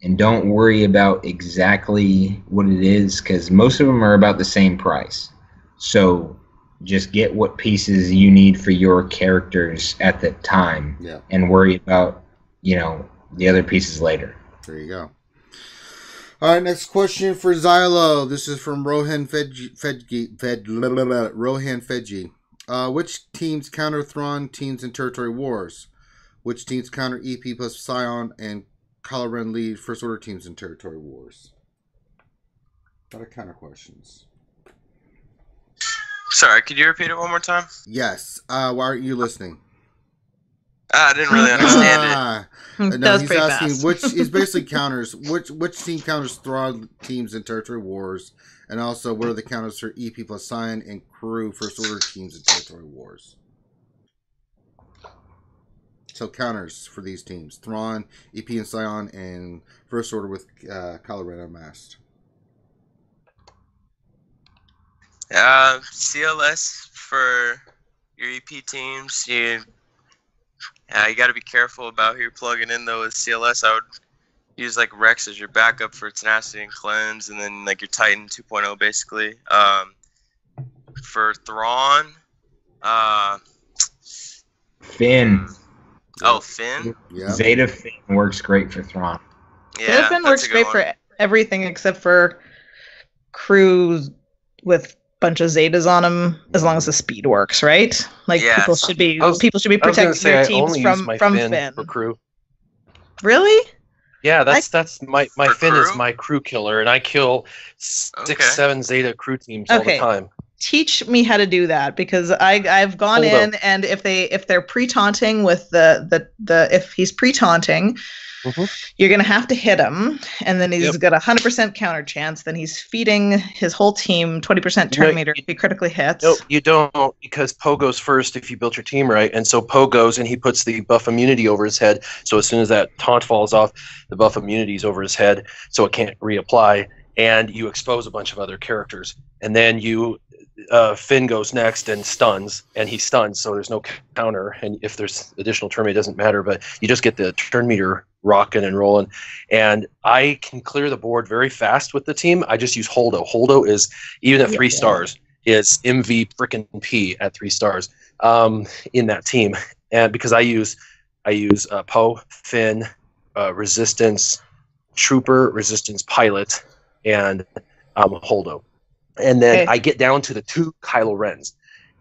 And don't worry about exactly what it is, because most of them are about the same price. So just get what pieces you need for your characters at the time, and worry about, the other pieces later. There you go. All right, next question for Xylo. This is from Rohan Fedji. Which teams counter Thrawn teams in Territory Wars? Which teams counter EP plus Scion and Kylo Ren lead First Order teams in Territory Wars? A lot of counter questions. Sorry, could you repeat it one more time? Yes. Why aren't you listening? I didn't really understand it. No, he's asking he's basically counters which team counters Thrawn teams in Territory Wars, and also what are the counters for EP plus Scion and crew First Order teams in Territory Wars. So counters for these teams: Thrawn, EP and Scion, and First Order with Kylo Ren unmasked. CLS for your EP teams. You got to be careful about who you're plugging in, though. With CLS, I would use like Rex as your backup for Tenacity and Cleanse, and then like your Titan 2.0 basically. For Thrawn, Finn. Oh, Finn? Yeah. Zeta Finn works great for Thrawn. Yeah, Finn works great for everything except for crews with bunch of Zetas on them, as long as the speed works, right? Like people should be protecting their teams from Finn. For crew. Really? Yeah, that's my Finn is my crew killer, and I kill 6-7 Zeta crew teams all the time. Teach me how to do that, because I've gone in, and if they're pre-taunting with if he's pre-taunting, you're gonna have to hit him, and then he's got a 100% counter chance. Then he's feeding his whole team 20% turn meter if he critically hits. No, you don't, because Poe goes first if you built your team right, and so Poe goes and he puts the buff immunity over his head. So as soon as that taunt falls off, the buff immunity is over his head, so it can't reapply, and you expose a bunch of other characters, and then Finn goes next and stuns, and he stuns, so there's no counter, and if there's additional turn meter, it doesn't matter, but you just get the turn meter rocking and rolling, and I can clear the board very fast with the team. I just use Holdo. Holdo is, even at 3 stars, is MV frickin' P at 3 stars in that team, and because I use Poe, Finn, Resistance Trooper, Resistance Pilot, and Holdo. And then I get down to the 2 Kylo Rens,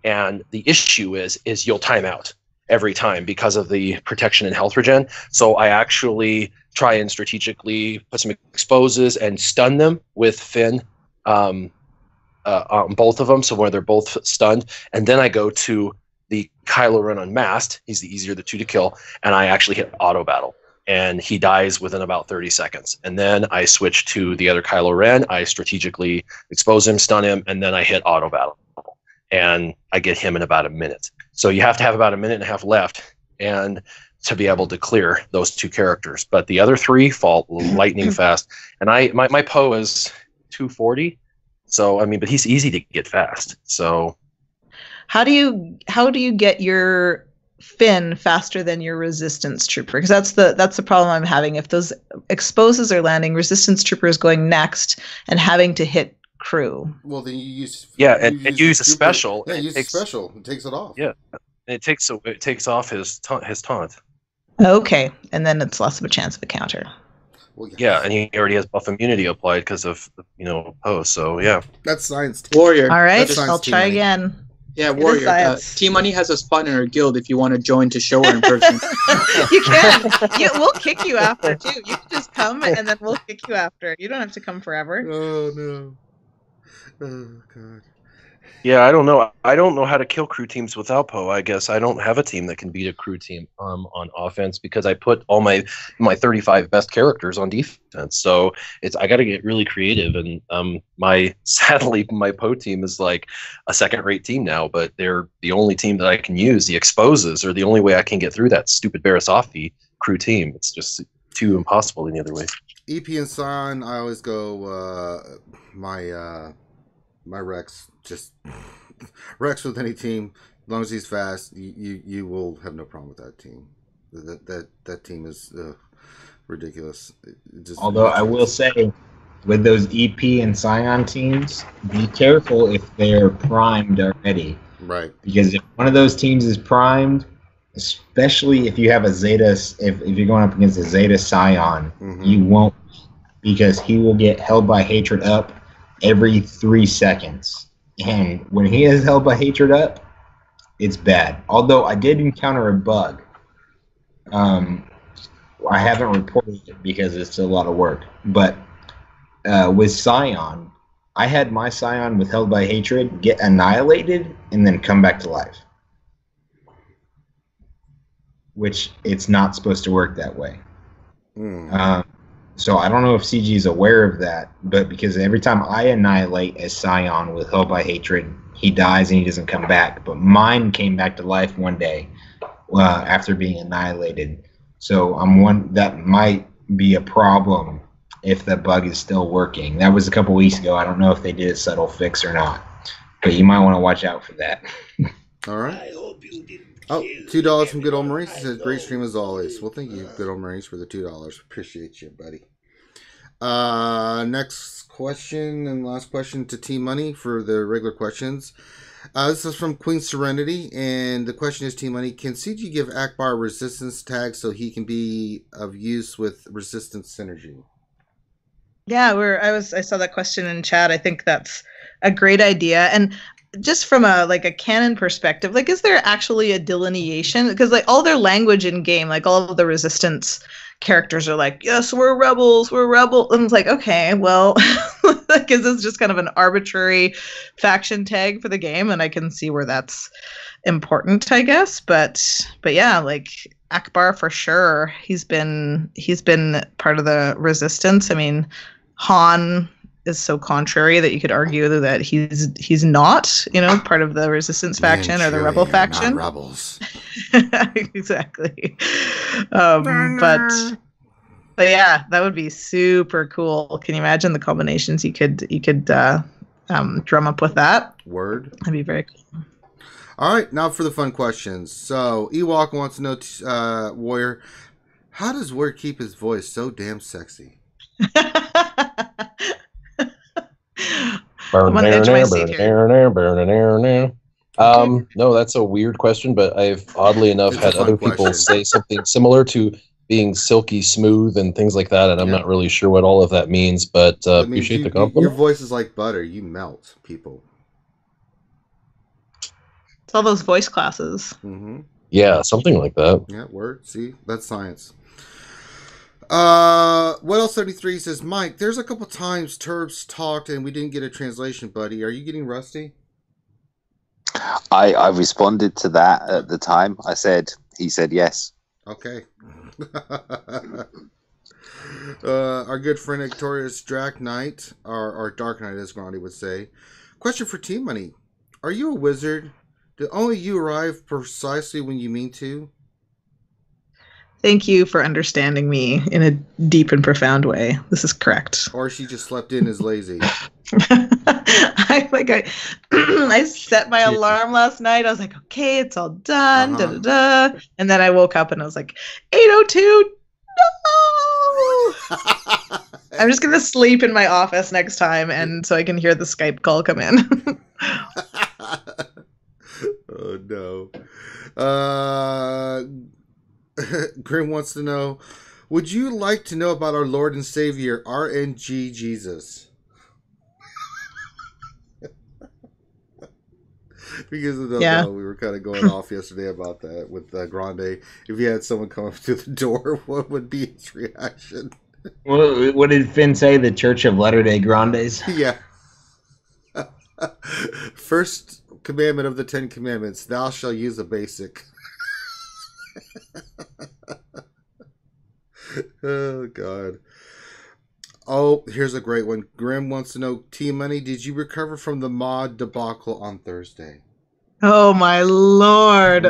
and the issue is you'll time out every time because of the protection and health regen. So I actually try and strategically put some exposes and stun them with Finn on both of them, so when they're both stunned, and then I go to the Kylo Ren unmasked. He's the easier of the 2 to kill, and I actually hit auto battle. and he dies within about 30 seconds. And then I switch to the other Kylo Ren. I strategically expose him, stun him, and then I hit auto battle. And I get him in about a minute. So you have to have about a minute and a half left and to be able to clear those two characters. But the other three fall lightning fast. And my Poe is 240. So I mean, but he's easy to get fast. So how do you get your Finn faster than your resistance trooper? Because that's the problem I'm having. If those exposes are landing, resistance trooper is going next and having to hit crew. Well, then you use use a special. Yeah, use a special. It takes it off. Yeah, it takes off his taunt. Okay, and then it's less of a chance of a counter. Well, yeah, and he already has buff immunity applied because of Poe. So yeah, that's science. Warrior. All right, I'll try again. Yeah, Warrior. Team Money has a spot in our guild if you want to join to show her in person. You can. We'll kick you after too. You can just come and then we'll kick you after. You don't have to come forever. Oh no. Oh god. Yeah, I don't know. I don't know how to kill crew teams without Poe. I guess I don't have a team that can beat a crew team on offense because I put all my 35 best characters on defense. So I got to get really creative. And sadly my Poe team is like a second-rate team now, but they're the only team that I can use. The exposes are the only way I can get through that stupid Barasafi crew team. It's just too impossible any other way. EP and Sion, I always go my Rex, just Rex with any team, as long as he's fast, you will have no problem with that team. That team is ridiculous. Although I will say, with those EP and Scion teams, be careful if they're primed already. Right. Because if one of those teams is primed, especially if you have a Zeta, if you're going up against a Zeta Scion, you won't, because he will get held by hatred up every 3 seconds. And when he is held by hatred up, it's bad. Although I did encounter a bug. I haven't reported it because it's a lot of work. But with Scion, I had my Scion with held by hatred get annihilated and then come back to life. Which it's not supposed to work that way. So I don't know if CG is aware of that, but because every time I annihilate a Scion with held by hatred, he dies and he doesn't come back. But mine came back to life one day after being annihilated. So that might be a problem if the bug is still working. That was a couple weeks ago. I don't know if they did a subtle fix or not, but you might want to watch out for that. All right. I hope you didn't. Oh, $2 from Good Old Maurice. He says, great stream as always. Well, thank you, Good Old Maurice, for the $2. Appreciate you, buddy. Next question and last question to Team Money for the regular questions. This is from Queen Serenity, and the question is, Team Money, can CG give Akbar resistance tag so he can be of use with resistance synergy? Yeah, I saw that question in chat. I think that's a great idea. And just from a canon perspective, is there actually a delineation? Because all their language in game, all of the resistance characters are like, yes, we're rebels. And it's like, okay, well, is this just kind of an arbitrary faction tag for the game? And I can see where that's important, I guess. But yeah, Akbar for sure. He's been part of the resistance. I mean, Han is so contrary that you could argue that he's not, part of the resistance faction or the rebel faction. Not rebels. Exactly. But yeah, that would be super cool. Can you imagine the combinations you could drum up with that? Word. That'd be very cool. All right, now for the fun questions. So Ewok wants to know, Warrior, how does Warrior keep his voice so damn sexy? I'm on the edge of my seat here. No, that's a weird question, but I've oddly enough had other people say something similar to being silky smooth and things like that, and I'm not really sure what all of that means, but appreciate the compliment. Your voice is like butter. You melt people. It's all those voice classes. Mm-hmm. Yeah, something like that. Yeah, word. See, that's science. What else? 33 says, Mike, there's a couple times Terps talked and we didn't get a translation, buddy. Are you getting rusty? I responded to that at the time. He said yes. Okay. Our good friend Victorious Drac Knight, or Dark Knight, as Grandy would say. Question for Team Money: are you a wizard? Do only you arrive precisely when you mean to? Thank you for understanding me in a deep and profound way. This is correct. Or she just slept in as lazy. I set my alarm last night. I was like, okay, it's all done. And then I woke up and I was like, 8:02. No. I'm just gonna sleep in my office next time, and so I can hear the Skype call come in. Oh no. Grim wants to know, would you like to know about our Lord and Savior, RNG Jesus? Because of the we were kind of going off yesterday about that with Grande. If you had someone come up to the door, what would be his reaction? What did Finn say? The Church of Latter-day Grandes? Yeah. First commandment of the 10 Commandments, thou shalt use a basic. Oh, God. Oh, here's a great one. Grim wants to know, Team Money, did you recover from the mod debacle on Thursday? Oh, my Lord.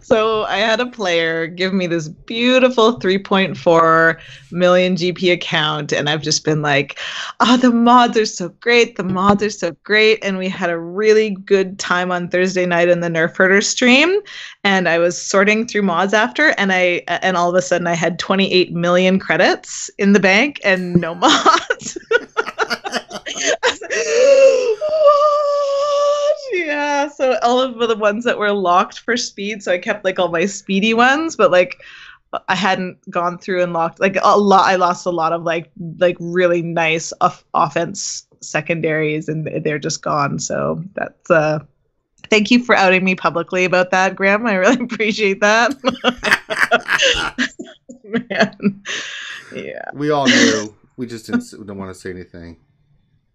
So I had a player give me this beautiful 3.4 million GP account, and I've just been like, oh, the mods are so great. The mods are so great. And we had a really good time on Thursday night in the Nerf Herder stream, and I was sorting through mods after, and all of a sudden I had 28 million credits in the bank and no mods. Yeah, so all of the ones that were locked for speed, so I kept like all my speedy ones, but like I hadn't gone through and locked like a lot. I lost a lot of like really nice offense secondaries, and they're just gone. So that's thank you for outing me publicly about that, Graham. I really appreciate that. Man, yeah. We all knew. We just don't want to say anything.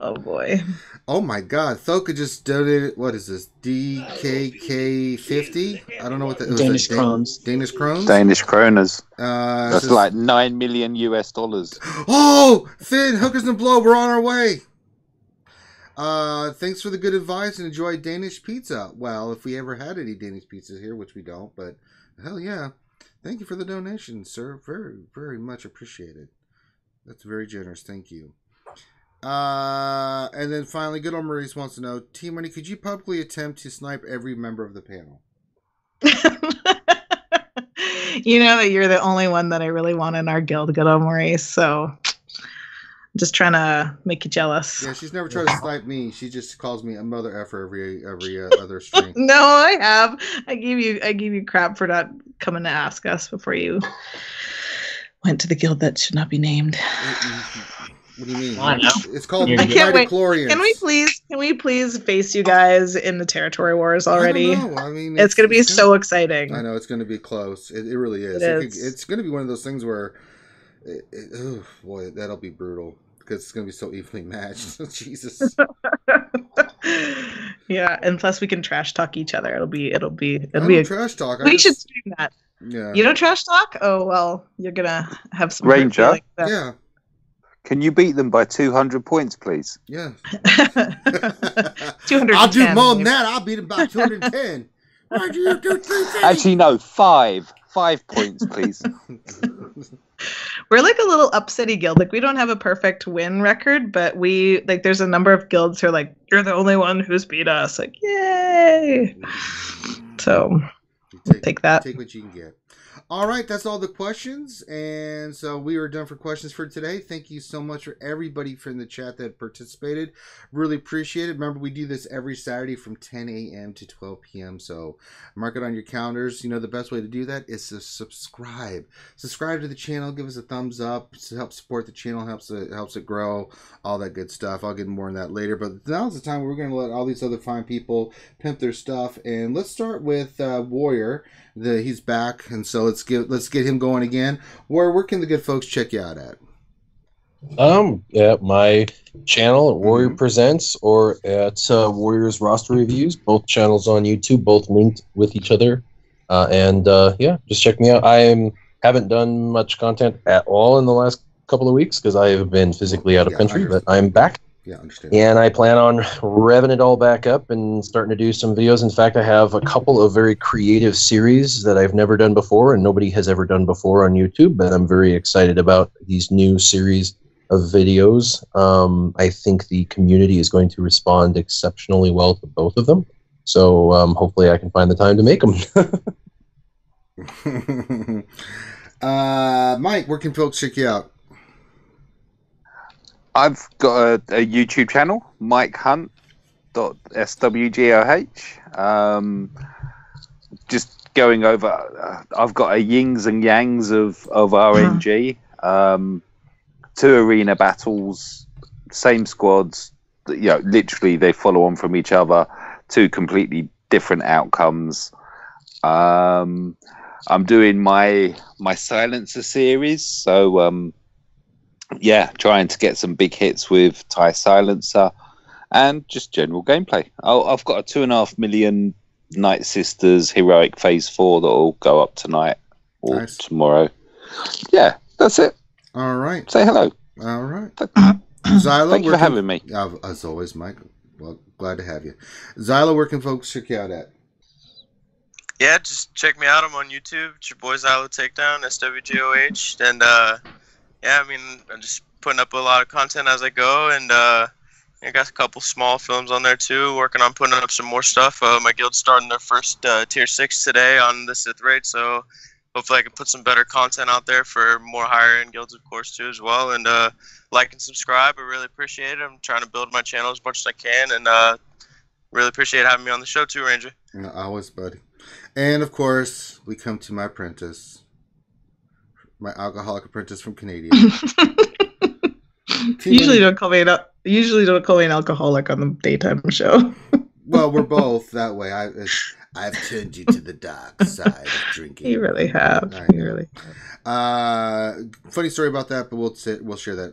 Oh boy. Oh my God. Thoka just donated, what is this? DKK50? I don't know what that is. Danish krones. Danish krones? Danish kroners. That's says, like $9 million. Oh! Finn, hookers and blow, we're on our way. Thanks for the good advice and enjoy Danish pizza. Well, if we ever had any Danish pizzas here, which we don't, but hell yeah. Thank you for the donation, sir. Very, very much appreciated. That's very generous. Thank you. And then finally, good old Maurice wants to know, Team Money, could you publicly attempt to snipe every member of the panel? You know that you're the only one that I really want in our guild, good old Maurice, so I'm just trying to make you jealous. Yeah, she's never tried to snipe me. She just calls me a mother effer every other stream. No, I have. I gave you crap for not coming to ask us before you went to the guild that should not be named. What do you mean? I know. It's called I can't wait. Midichlorians. Can we please face you guys in the territory wars already? I don't know. I mean, it's going to be so exciting. I know it's going to be close. It really is. It's going to be one of those things where, oh boy, that'll be brutal because it's going to be so evenly matched. Jesus. Yeah, and plus we can trash talk each other. It'll be trash talk. We should stream that. Yeah. You don't trash talk? Oh well, you're gonna have some Ranger. Like that. Yeah. Can you beat them by 200 points, please? Yeah. 210. I'll do more than that. I'll beat him by 210. Actually, no, 5. 5 points, please. We're like a little upsetty guild. Like we don't have a perfect win record, but we like there's a number of guilds who are like, you're the only one who's beat us. Like, yay. So take that. Take what you can get. All right, that's all the questions, and so we are done for questions for today. Thank you so much for everybody from the chat that participated. Really appreciate it. Remember, we do this every Saturday from 10 a.m. to 12 p.m., so mark it on your calendars. You know, the best way to do that is to subscribe. Subscribe to the channel. Give us a thumbs up to help support the channel. Helps it grow, all that good stuff. I'll get more on that later, but now's the time where we're going to let all these other fine people pimp their stuff, and let's start with Warrior. He's back, and so let's get him going again. Where can the good folks check you out at? At my channel at Warrior Presents or at Warriors Roster Reviews. Both channels on YouTube, both linked with each other. Yeah, just check me out. I haven't done much content at all in the last couple of weeks because I have been physically out of country, but I'm back. Yeah, understand. And I plan on revving it all back up and starting to do some videos. In fact, I have a couple of very creative series that I've never done before and nobody has ever done before on YouTube, but I'm very excited about these new series of videos. I think the community is going to respond exceptionally well to both of them. So hopefully I can find the time to make them. Mike, where can folks check you out? I've got a YouTube channel, MikeHunt.SWGOH. Just going over, I've got a yings and yangs of RNG, 2 arena battles, same squads. Literally they follow on from each other, 2 completely different outcomes. I'm doing my silencer series, so trying to get some big hits with TIE Silencer and just general gameplay. I've got a 2.5 million Nightsisters Heroic Phase 4 that will go up tonight or tomorrow. Yeah, that's it. All right. Say hello. All right. Xylo, thank you for having me. As always, Mike. Well, glad to have you. Xylo, where can folks check you out at? Yeah, just check me out. I'm on YouTube. It's your boy Xylo Takedown, SWGOH. And I'm just putting up a lot of content as I go, and I got a couple small films on there too. Working on putting up some more stuff. My guild's starting their first tier 6 today on the Sith raid, so hopefully I can put some better content out there for more higher end guilds, of course, too, as well. And like and subscribe. I really appreciate it. I'm trying to build my channel as much as I can, and really appreciate having me on the show too, Ranger. Always, buddy. And of course, we come to my apprentice. My alcoholic apprentice from Canadian. Usually don't call me an alcoholic on the daytime show. Well, we're both that way. I've turned you to the dark side of drinking. You really have. You really have. Funny story about that, but we'll share that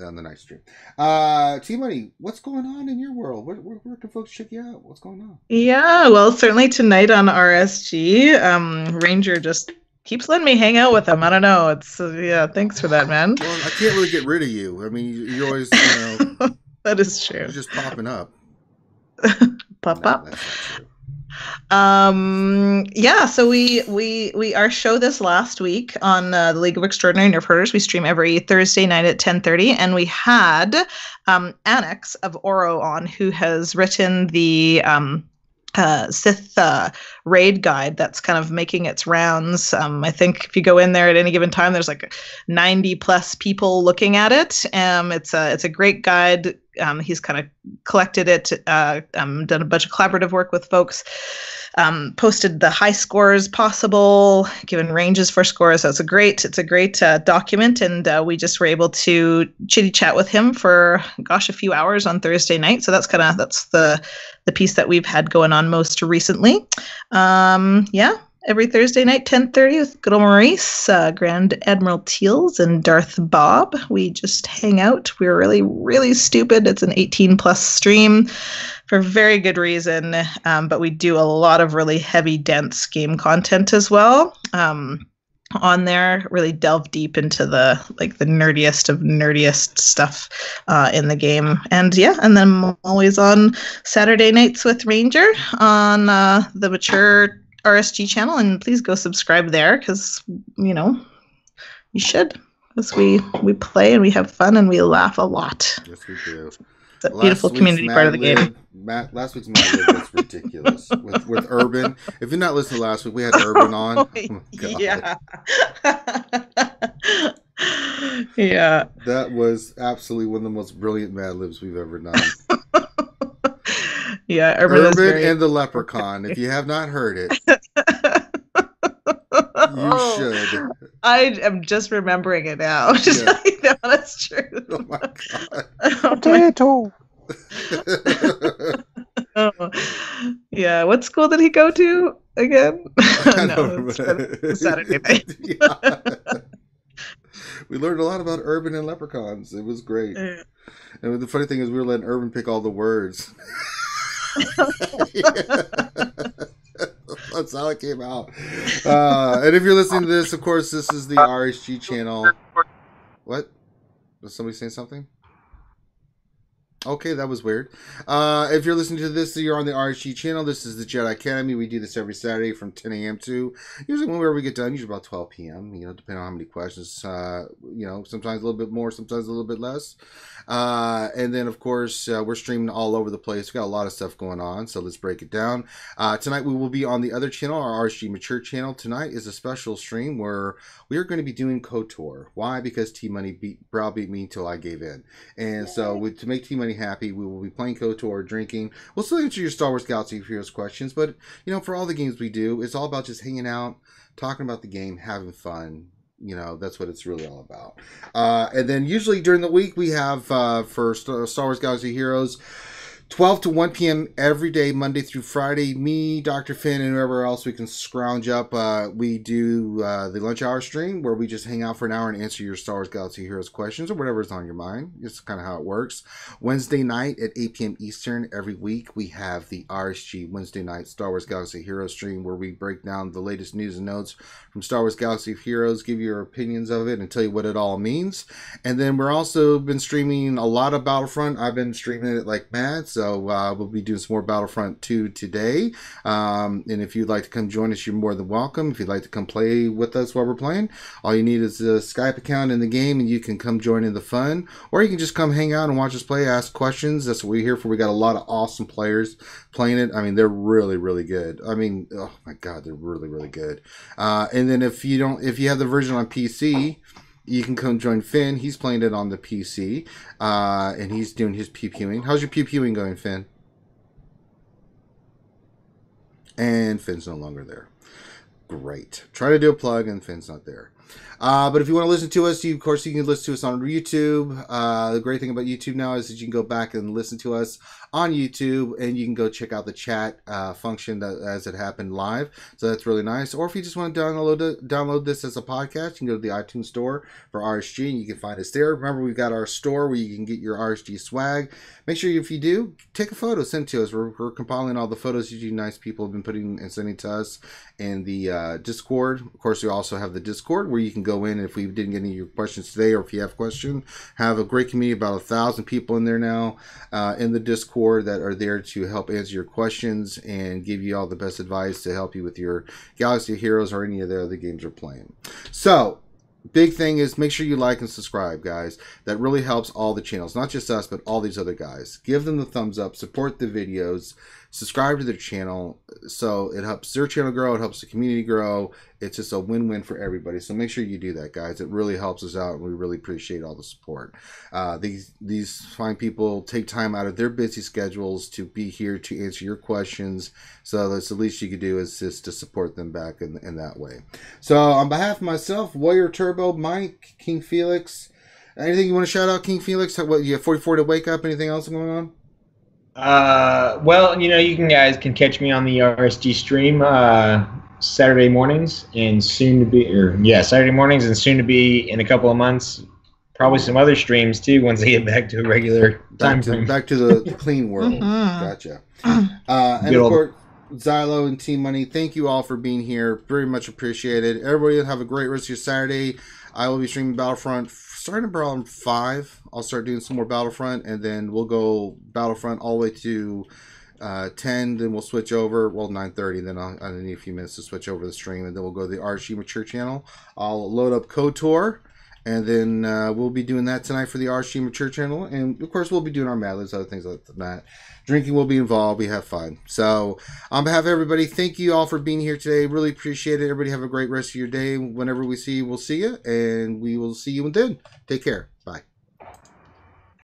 on the night stream. T-Money, what's going on in your world? Where can folks check you out? What's going on? Yeah, well, certainly tonight on RSG, Ranger just keeps letting me hang out with him. I don't know. It's thanks for that, man. Well, I can't really get rid of you. I mean, you're always, that is true. You're just popping up. Pop up. So we our show this last week on the League of Extraordinary Nerf Herders. We stream every Thursday night at 10:30, and we had Annex of Oro on, who has written the Sith raid guide that's kind of making its rounds. I think if you go in there at any given time, there's like 90 plus people looking at it. It's a great guide. He's kind of collected it, done a bunch of collaborative work with folks, posted the high scores possible, given ranges for scores. So it's a great document, and we just were able to chitty chat with him for a few hours on Thursday night. So that's the piece that we've had going on most recently. Every Thursday night, 10:30, with good old Maurice, Grand Admiral Teals, and Darth Bob. We just hang out. We're really, really stupid. It's an 18+ stream for very good reason, but we do a lot of really heavy, dense game content as well. On there, really delve deep into the nerdiest of nerdiest stuff in the game. And then I'm always on Saturday nights with Ranger on the Mature RSG channel, and please go subscribe there, because you should, because we play and we have fun and we laugh a lot. Yes, we do. It's a beautiful community part of the game. Last week's Mad Lib was ridiculous with Urban. If you're not listening to last week, we had Urban on. Oh my God. Yeah. That was absolutely one of the most brilliant Mad Libs we've ever done. Yeah, Urban and the Leprechaun. If you have not heard it, you should. I am just remembering it now. To tell you the honest truth. Oh my God. Potato. Oh. Yeah, what school did he go to again? No, it's Saturday night. Yeah. We learned a lot about Urban and leprechauns. It was great. And the funny thing is, we were letting Urban pick all the words. That's how it came out. And if you're listening to this, of course, this is the RSG channel. What? Was somebody saying something? Okay, that was weird. If you're listening to this, you're on the RSG channel. This is the Jedi Academy. We do this every Saturday from 10 a.m. to usually whenever we get done, usually about 12 p.m., depending on how many questions, sometimes a little bit more, sometimes a little bit less. And then, of course, we're streaming all over the place. We've got a lot of stuff going on, so let's break it down. Tonight, we will be on the other channel, our RSG Mature channel. Tonight is a special stream where we are going to be doing KOTOR. Why? Because T-Money browbeat me until I gave in. And so, to make T-Money happy, we will be playing KOTOR, drinking. We'll still answer your Star Wars Galaxy of Heroes questions, but, for all the games we do, it's all about just hanging out, talking about the game, having fun. That's what it's really all about. And then usually during the week, we have, for Star Wars Galaxy Heroes, 12 to 1 p.m. every day, Monday through Friday. Me, Dr. Finn, and whoever else we can scrounge up. We do the lunch hour stream where we just hang out for an hour and answer your Star Wars Galaxy Heroes questions or whatever's on your mind. It's kind of how it works. Wednesday night at 8 p.m. Eastern every week, we have the RSG Wednesday night Star Wars Galaxy Heroes stream where we break down the latest news and notes from Star Wars Galaxy of Heroes, give you your opinions of it, and tell you what it all means. And then we're also been streaming a lot of Battlefront. I've been streaming it like mad. So we'll be doing some more Battlefront 2 today. And if you'd like to come join us, you're more than welcome. If you'd like to come play with us while we're playing, all you need is a Skype account in the game, and you can come join in the fun. Or you can just come hang out and watch us play, ask questions. That's what we're here for. We got a lot of awesome players playing it. I mean, they're really, really good. I mean, oh my God, they're really, really good. And then if you have the version on PC, you can come join Finn. He's playing it on the PC, and he's doing his pew-pewing. How's your pew-pewing going, Finn? And Finn's no longer there. Great. Try to do a plug, and Finn's not there. But if you want to listen to us, of course, you can listen to us on YouTube. The great thing about YouTube now is that you can go back and listen to us on YouTube, and you can go check out the chat function as it happened live. So that's really nice. Or if you just want to download this as a podcast, you can go to the iTunes store for RSG, and you can find us there. Remember, we've got our store where you can get your RSG swag. Make sure if you do, take a photo, send it to us. We're compiling all the photos you nice people have been putting and sending to us in the Discord. Of course, we also have the Discord where you can go in, and if we didn't get any of your questions today, or if you have a question, have a great community, about 1,000 people in there now in the Discord that are there to help answer your questions and give you all the best advice to help you with your Galaxy of Heroes or any of the other games you're playing. So, big thing is make sure you like and subscribe, guys. That really helps all the channels, not just us, but all these other guys. Give them the thumbs up, support the videos, subscribe to their channel, so it helps their channel grow, it helps the community grow. It's just a win-win for everybody. So make sure you do that, guys. It really helps us out, and we really appreciate all the support. These fine people take time out of their busy schedules to be here to answer your questions. So that's the least you could do is just to support them back in that way. So on behalf of myself, Warrior Turbo, Mike, King Felix, anything you want to shout out, King Felix? What, you have 44 to wake up? Anything else going on? Well, you guys can catch me on the RSG stream Saturday mornings and Saturday mornings and soon to be in a couple of months. Probably some other streams too once I get back to a regular time frame. Back to the clean world. Gotcha. And of course, Xylo and Team Money, thank you all for being here. Very much appreciated. Everybody have a great rest of your Saturday. I will be streaming Battlefront starting around 5. I'll start doing some more Battlefront, and then we'll go Battlefront all the way to 10. Then we'll switch over. Well, 9:30. Then I need a few minutes to switch over the stream, and then we'll go to the RSG Mature channel. I'll load up KOTOR, and then we'll be doing that tonight for the RSG Mature channel. And of course, we'll be doing our Mad Libs, other things like that. Drinking will be involved. We have fun. So, on behalf of everybody, thank you all for being here today. Really appreciate it. Everybody have a great rest of your day. Whenever we see you, we'll see you. And we will see you then. Take care. Bye.